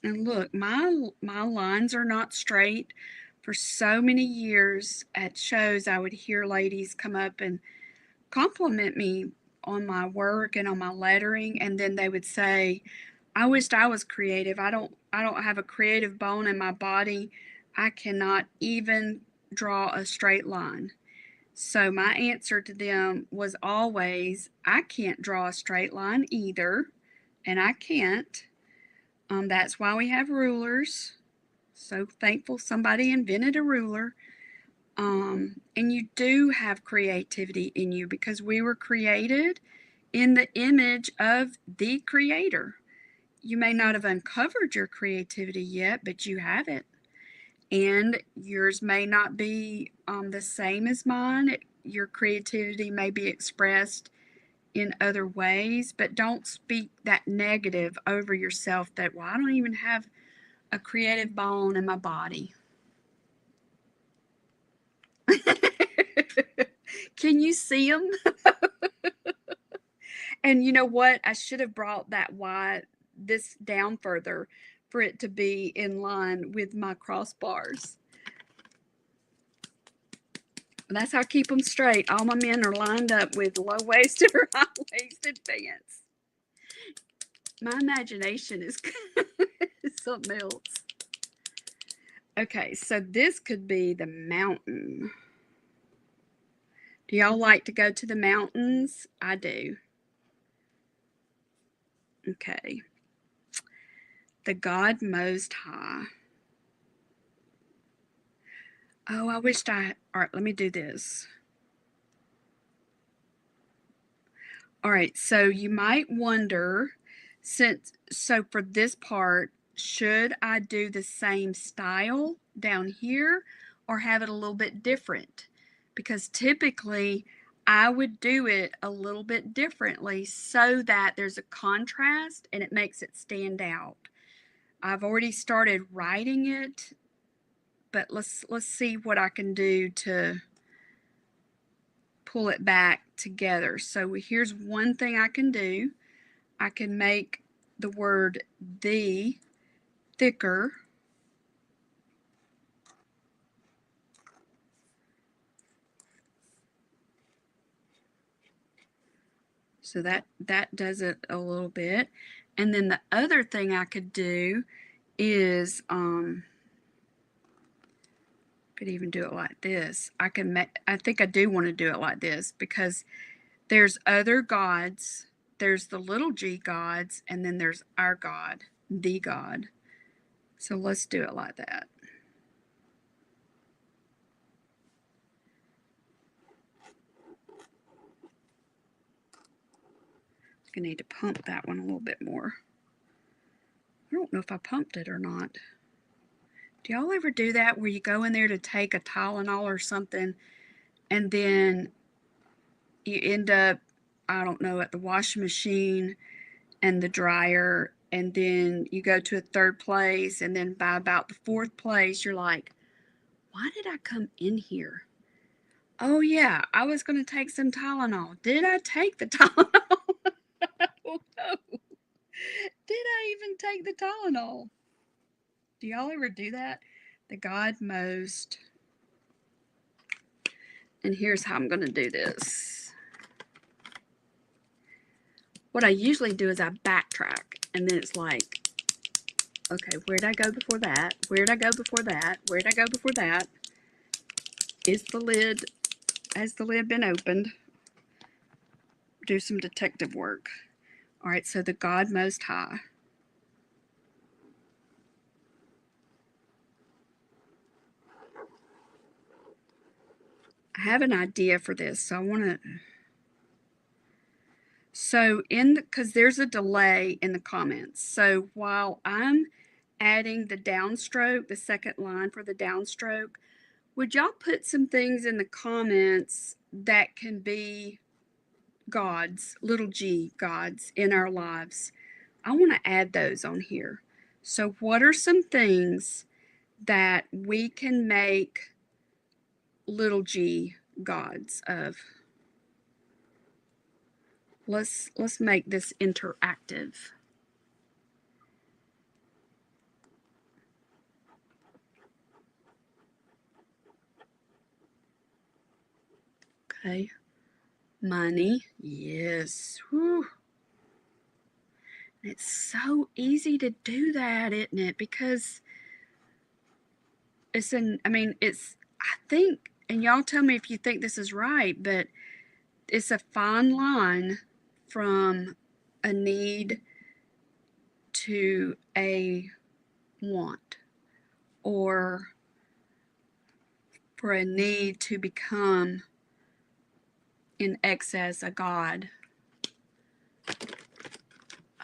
And look, my lines are not straight. For so many years at shows, I would hear ladies come up and compliment me on my work and on my lettering, and then they would say, I wished I was creative. I don't have a creative bone in my body. I cannot even draw a straight line. So my answer to them was always, I can't draw a straight line either, and I can't. That's why we have rulers. So thankful somebody invented a ruler. And you do have creativity in you because we were created in the image of the Creator. You may not have uncovered your creativity yet, but you have it. And yours may not be the same as mine. Your creativity may be expressed in other ways, but don't speak that negative over yourself that, well, I don't even have a creative bone in my body. Can you see them? And you know what? I should have brought this down further for it to be in line with my crossbars. That's how I keep them straight. All my men are lined up with low-waisted or high-waisted pants. My imagination is something else. Okay, so this could be the mountain. Do y'all like to go to the mountains? I do. Okay. The God Most High. Oh, I wished all right, let me do this. All right, so you might wonder, so for this part, should I do the same style down here or have it a little bit different? Because typically I would do it a little bit differently so that there's a contrast and it makes it stand out. I've already started writing it, but let's see what I can do to pull it back together. So here's one thing I can do. I can make the word the thicker. So that does it a little bit. And then the other thing I could do is could even do it like this. I think I do want to do it like this because there's other gods. There's the little g gods, and then there's our God, the God. So let's do it like that. I need to pump that one a little bit more. I don't know if I pumped it or not. Do y'all ever do that where you go in there to take a Tylenol or something and then you end up, I don't know, at the washing machine and the dryer, and then you go to a third place, and then by about the fourth place, you're like, why did I come in here? Oh yeah, I was going to take some Tylenol. Did I take the Tylenol? Oh no. Did I even take the Tylenol? Do y'all ever do that? The God Most. And here's how I'm going to do this. What I usually do is I backtrack, and then it's like, okay, where did I go before that? Where did I go before that? Where did I go before that? Has the lid been opened? Do some detective work. All right, so the God Most High. I have an idea for this, so I want to. So because there's a delay in the comments. So while I'm adding the downstroke, the second line for the downstroke, would y'all put some things in the comments that can be gods, little g gods in our lives? I want to add those on here. So what are some things that we can make little g gods of? Let's make this interactive. Okay. Money. Yes. Whew. It's so easy to do that, isn't it? Because I think, and y'all tell me if you think this is right, but it's a fine line from a need to a want, or for a need to become in excess a God.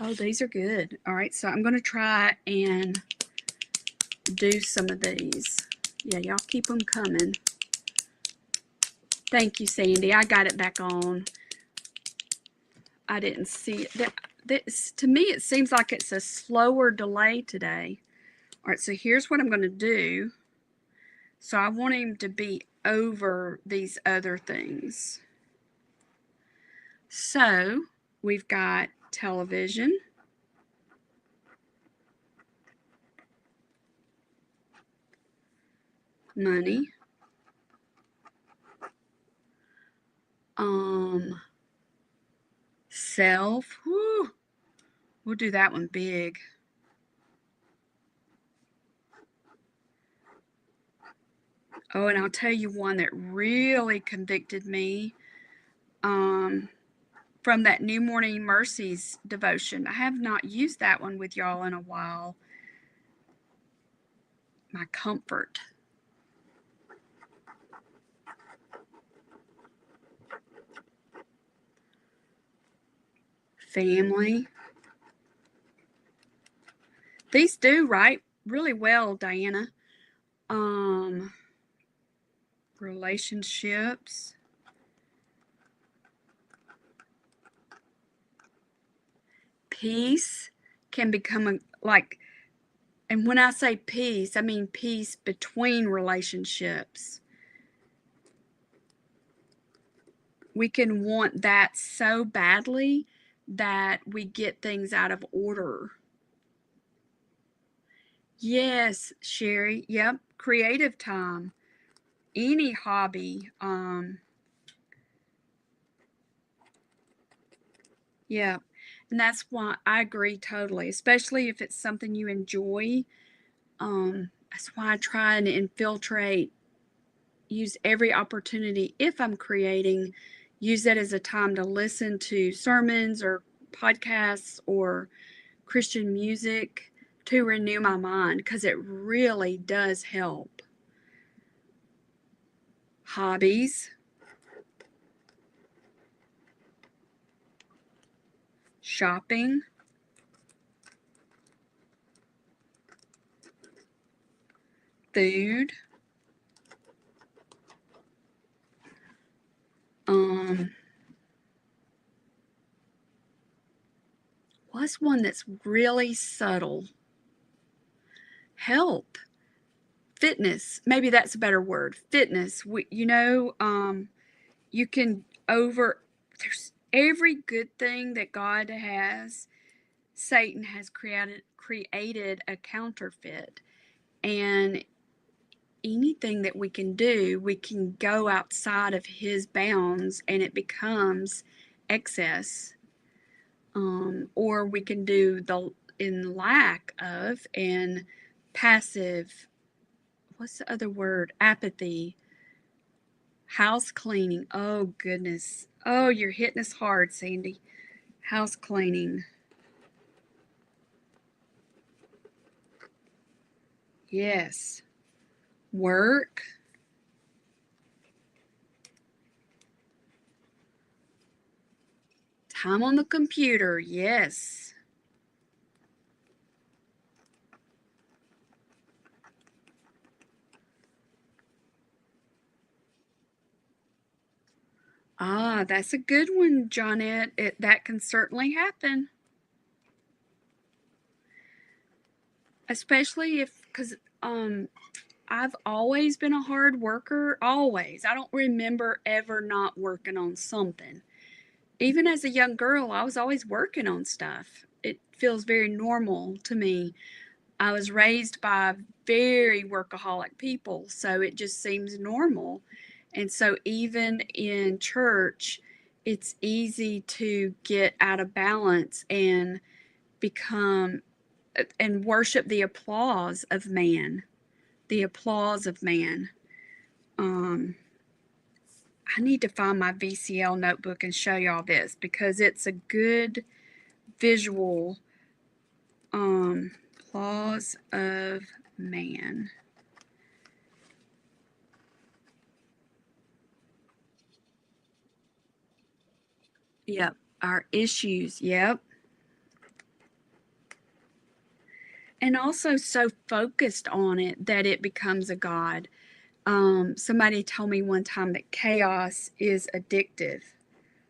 Oh, these are good. All right, so I'm going to try and do some of these. Yeah, y'all keep them coming. Thank you, Sandy. I got it back on. I didn't see it. To me, it seems like it's a slower delay today. All right, so here's what I'm going to do. So I want him to be over these other things. So we've got television, money, self. Whew, we'll do that one big. Oh, and I'll tell you one that really convicted me from that New Morning Mercies devotion. I have not used that one with y'all in a while. My comfort. Family. These do write really well, Diana. Relationships. Peace can become and when I say peace, I mean peace between relationships. We can want that so badly that we get things out of order. Yes, Sherry. Yep. Creative time. Any hobby. Yeah. And that's why I agree totally, especially if it's something you enjoy. That's why I try and infiltrate, use every opportunity if I'm creating, use that as a time to listen to sermons or podcasts or Christian music to renew my mind, because it really does help. Hobbies, shopping, food, what's one that's really subtle? Help. Fitness. Maybe that's a better word. Fitness. You can there's every good thing that God has, Satan has created a counterfeit. And anything that we can do, we can go outside of his bounds and it becomes excess. Or we can do in lack of and passive, what's the other word? Apathy. House cleaning. Oh, goodness. Oh, you're hitting us hard, Sandy. House cleaning. Yes. Work. Time on the computer. Yes. Ah, that's a good one, Johnette. That can certainly happen. Especially because I've always been a hard worker, always. I don't remember ever not working on something. Even as a young girl, I was always working on stuff. It feels very normal to me. I was raised by very workaholic people, so it just seems normal. And so even in church, it's easy to get out of balance and become and worship the applause of man. the applause of man. I need to find my VCL notebook and show y'all this because it's a good visual. Applause of man. Yep. Our issues. Yep. And also so focused on it that it becomes a god. Somebody told me one time that chaos is addictive.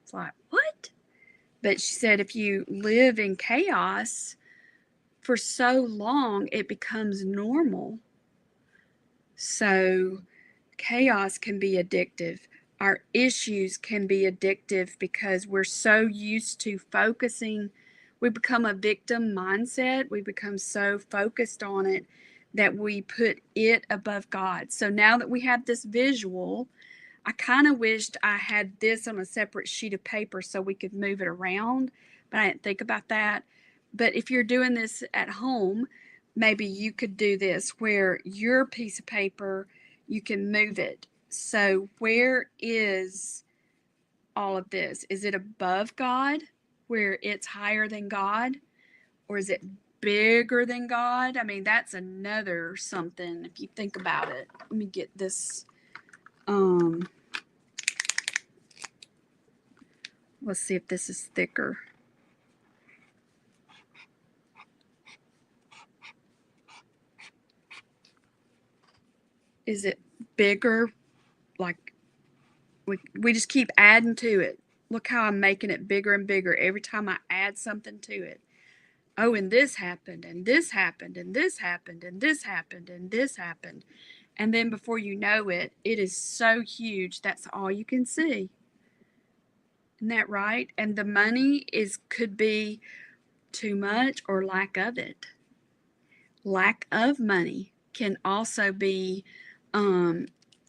It's like, what? But she said if you live in chaos for so long, it becomes normal. So chaos can be addictive. Our issues can be addictive because we're so used to focusing. We become a victim mindset. We become so focused on it that we put it above God. So now that we have this visual, I kind of wished I had this on a separate sheet of paper so we could move it around, but I didn't think about that. But if you're doing this at home, maybe you could do this where your piece of paper, you can move it. So where is all of this? Is it above God, where it's higher than God? Or is it bigger than God? I mean, that's another something if you think about it. Let me get this. Let's see if this is thicker. Is it bigger? Like we just keep adding to it. Look how I'm making it bigger and bigger every time I add something to it. Oh, and this happened, and this happened, and this happened, and this happened, and this happened. And then before you know it, it is so huge, that's all you can see. Isn't that right? And the money could be too much or lack of it. Lack of money can also be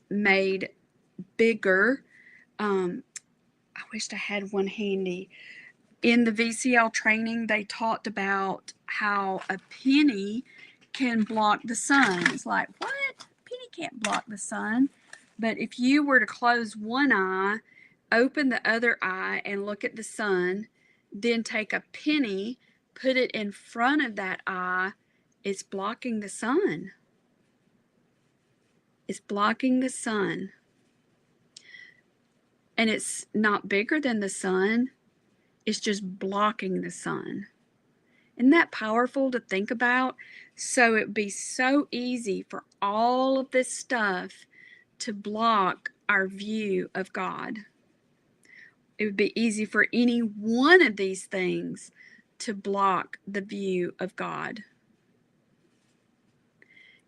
made bigger. I wished I had one handy. In the VCL training, they talked about how a penny can block the sun. It's like, what? A penny can't block the sun. But if you were to close one eye, open the other eye, and look at the sun, then take a penny, put it in front of that eye, it's blocking the sun. It's blocking the sun. And it's not bigger than the sun. It's just blocking the sun. Isn't that powerful to think about? So it would be so easy for all of this stuff to block our view of God. It would be easy for any one of these things to block the view of God.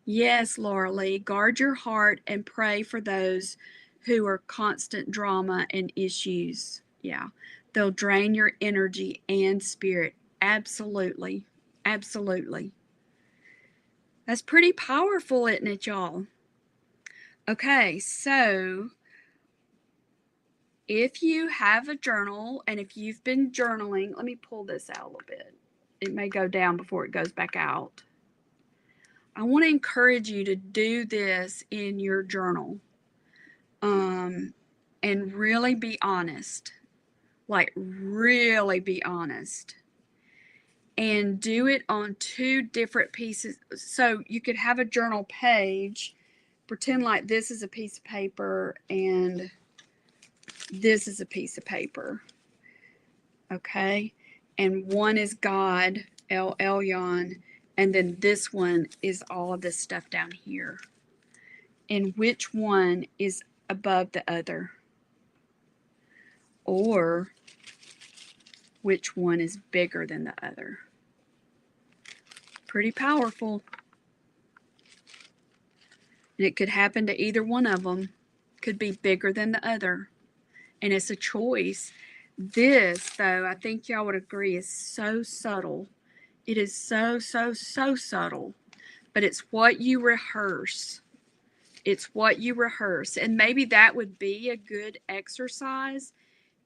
Yes, Laura Lee, guard your heart and pray for those who are constant drama and issues. Yeah, they'll drain your energy and spirit. Absolutely. Absolutely. That's pretty powerful, isn't it, y'all? Okay, so if you have a journal and if you've been journaling, let me pull this out a little bit. It may go down before it goes back out. I want to encourage you to do this in your journal and really be honest. Like, really be honest. And do it on two different pieces. So you could have a journal page, pretend like this is a piece of paper and this is a piece of paper. Okay? And one is God, El Elyon, and then this one is all of this stuff down here. And which one is above the other? Or which one is bigger than the other? Pretty powerful. And it could happen to either one of them. Could be bigger than the other. And it's a choice. This, though, I think y'all would agree, is so subtle. It is so, so, so subtle. But it's what you rehearse. It's what you rehearse. And maybe that would be a good exercise,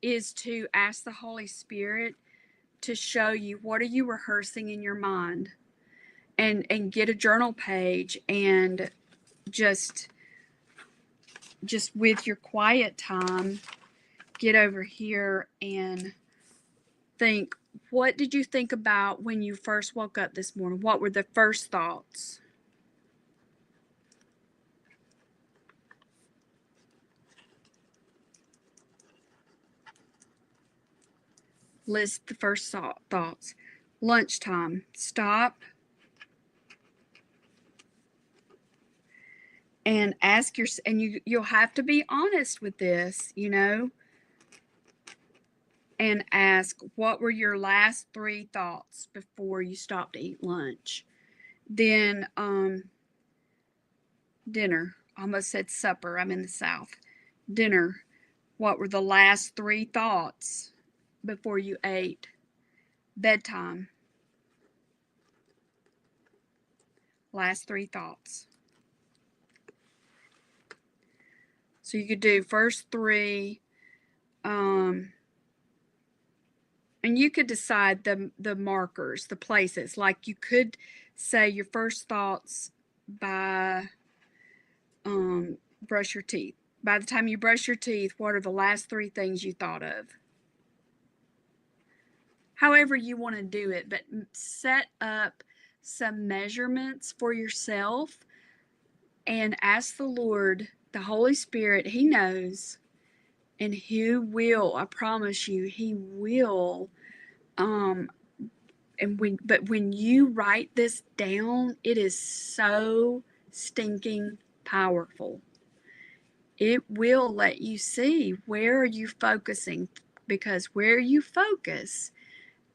is to ask the Holy Spirit to show you what are you rehearsing in your mind. And get a journal page and just with your quiet time, get over here and think, what did you think about when you first woke up this morning? What were the first thoughts? List the first thoughts. Lunchtime. Stop and ask yourself, and you'll have to be honest with this, you know, and ask, what were your last 3 thoughts before you stopped to eat lunch? Then dinner. I almost said supper. I'm in the South. Dinner. What were the last 3 thoughts before you ate? Bedtime. Last 3 thoughts. So you could do first 3, and you could decide the markers, the places. Like you could say your first thoughts by brush your teeth. By the time you brush your teeth, what are the last 3 things you thought of? However you want to do it, but set up some measurements for yourself and ask the Lord, the Holy Spirit. He knows, and He will, I promise you, He will. But when you write this down, it is so stinking powerful. It will let you see, where are you focusing, because where you focus,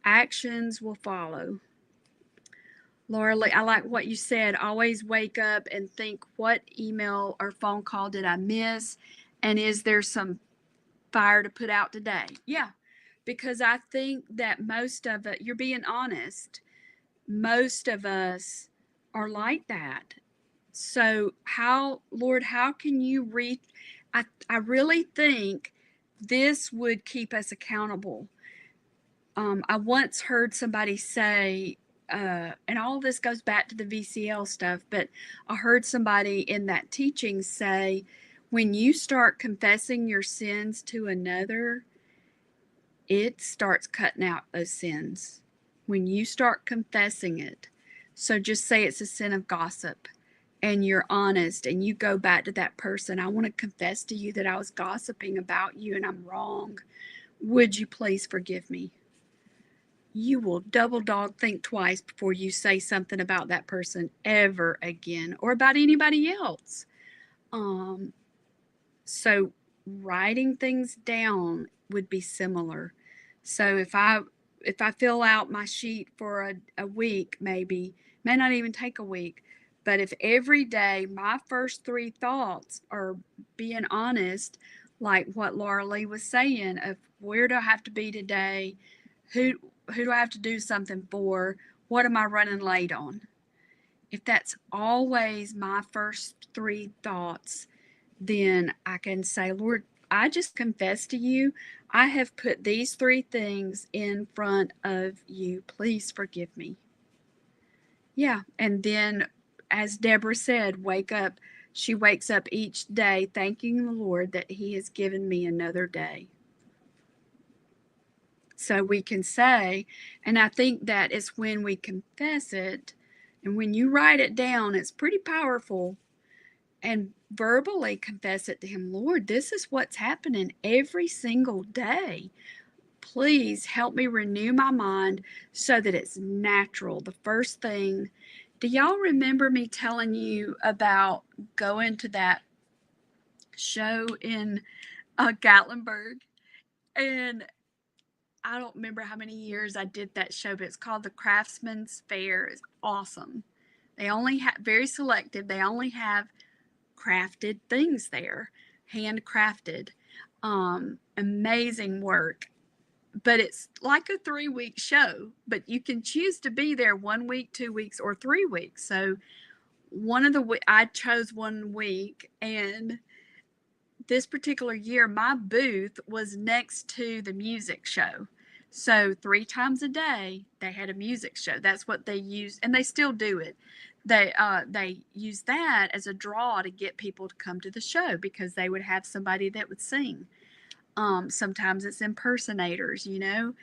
actions will follow. Laura Lee, I like what you said. Always wake up and think, what email or phone call did I miss? And is there some fire to put out today? Yeah, because I think that most of it, you're being honest, most of us are like that. So Lord, how can you reach? I really think this would keep us accountable. I once heard somebody say, and all of this goes back to the VCL stuff, but I heard somebody in that teaching say, when you start confessing your sins to another, it starts cutting out those sins. When you start confessing it, so just say it's a sin of gossip, and you're honest, and you go back to that person, I want to confess to you that I was gossiping about you and I'm wrong. Would you please forgive me? You will double dog think twice before you say something about that person ever again, or about anybody else. So writing things down would be similar. So if I fill out my sheet for a week, maybe, may not even take a week, but if every day my first 3 thoughts are being honest, like what Laura Lee was saying, of where do I have to be today, who do I have to do something for, what am I running late on? If that's always my first 3 thoughts, then I can say, Lord, I just confess to you, I have put these 3 things in front of you. Please forgive me. Yeah. And then, as Deborah said, wake up. She wakes up each day thanking the Lord that He has given me another day. So we can say, and I think that is when we confess it, and when you write it down, it's pretty powerful, and verbally confess it to Him. Lord, this is what's happening every single day. Please help me renew my mind so that it's natural. The first thing, do y'all remember me telling you about going to that show in Gatlinburg? And I don't remember how many years I did that show, but it's called the Craftsman's Fair. It's awesome. They only have, very selective, they only have crafted things there, handcrafted, amazing work. But it's like a 3-week show, but you can choose to be there 1 week, 2 weeks, or 3 weeks. So I chose 1 week, and this particular year, my booth was next to the music show. So 3 times a day, they had a music show. That's what they used, and they still do it. they used that as a draw to get people to come to the show because they would have somebody that would sing. Sometimes it's impersonators, you know.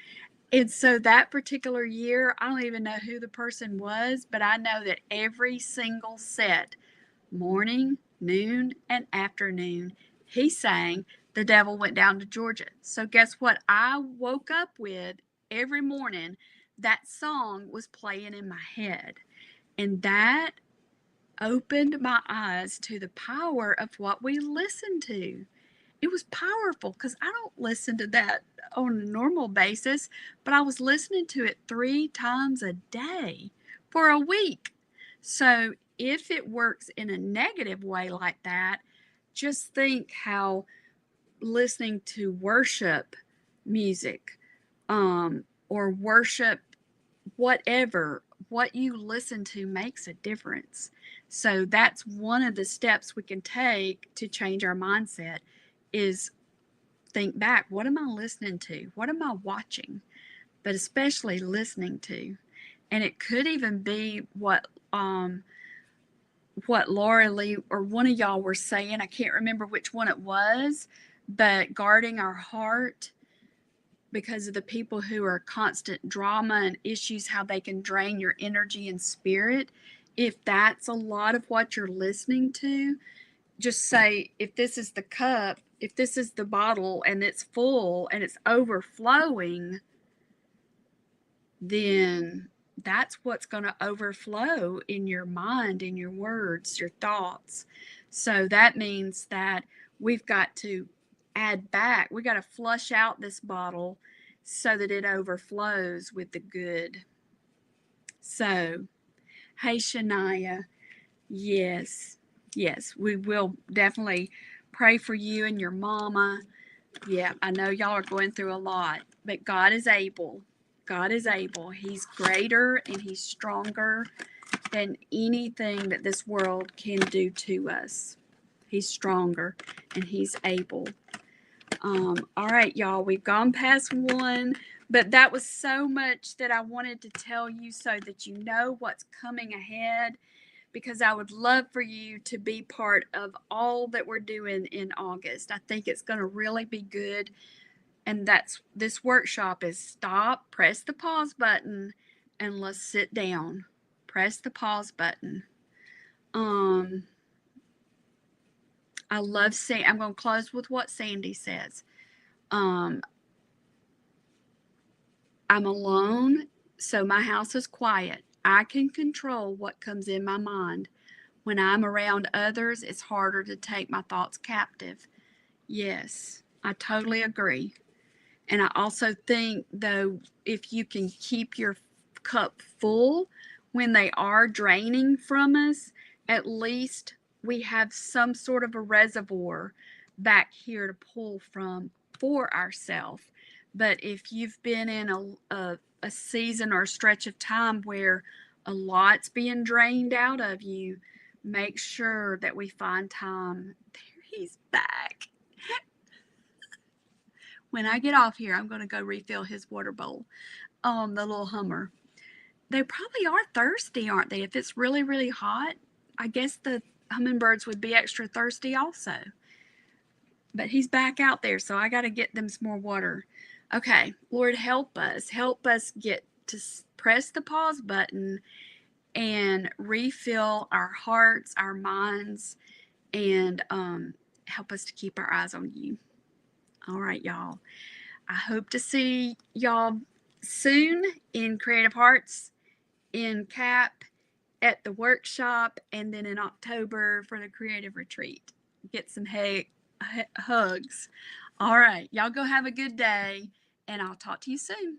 And so that particular year, I don't even know who the person was, but I know that every single set, morning, noon, and afternoon, he sang The Devil Went Down to Georgia. So guess what? I woke up with every morning that song was playing in my head. And that opened my eyes to the power of what we listen to. It was powerful because I don't listen to that on a normal basis, but I was listening to it 3 times a day for a week. So if it works in a negative way like that, just think how listening to worship music or worship whatever what you listen to makes a difference. So that's one of the steps we can take to change our mindset is think back, what am I listening to? What am I watching? But especially listening to. And it could even be what Laura Lee or one of y'all were saying. I can't remember which one it was, but guarding our heart because of the people who are constant drama and issues, how they can drain your energy and spirit. If that's a lot of what you're listening to, just say, if this is the cup, if this is the bottle and it's full and it's overflowing, then that's what's going to overflow in your mind, in your words, your thoughts. So that means that we've got to add back, we got to flush out this bottle so that it overflows with the good. So, hey, Shania, yes, we will definitely pray for you and your mama. Yeah, I know y'all are going through a lot, but God is able. God is able. He's greater and He's stronger than anything that this world can do to us. He's stronger and He's able. All right, y'all, we've gone past 1, but that was so much that I wanted to tell you so that you know what's coming ahead, because I would love for you to be part of all that we're doing in August. I think it's going to really be good. And that's this workshop is stop, press the pause button, and let's sit down. Press the pause button. I love saying, I'm going to close with what Sandy says. I'm alone, so my house is quiet. I can control what comes in my mind. When I'm around others, it's harder to take my thoughts captive. Yes, I totally agree. And I also think, though, if you can keep your cup full when they are draining from us, at least we have some sort of a reservoir back here to pull from for ourselves. But if you've been in a season or a stretch of time where a lot's being drained out of you, make sure that we find time. There, he's back. When I get off here, I'm going to go refill his water bowl, the little Hummer. They probably are thirsty, aren't they? If it's really, really hot, I guess the hummingbirds would be extra thirsty also. But he's back out there, so I got to get them some more water. Okay, Lord, help us. Help us get to press the pause button and refill our hearts, our minds, and help us to keep our eyes on you. All right, y'all. I hope to see y'all soon in Creative Hearts, in CAP, at the workshop, and then in October for the Creative Retreat. Get some hugs. All right, y'all go have a good day, and I'll talk to you soon.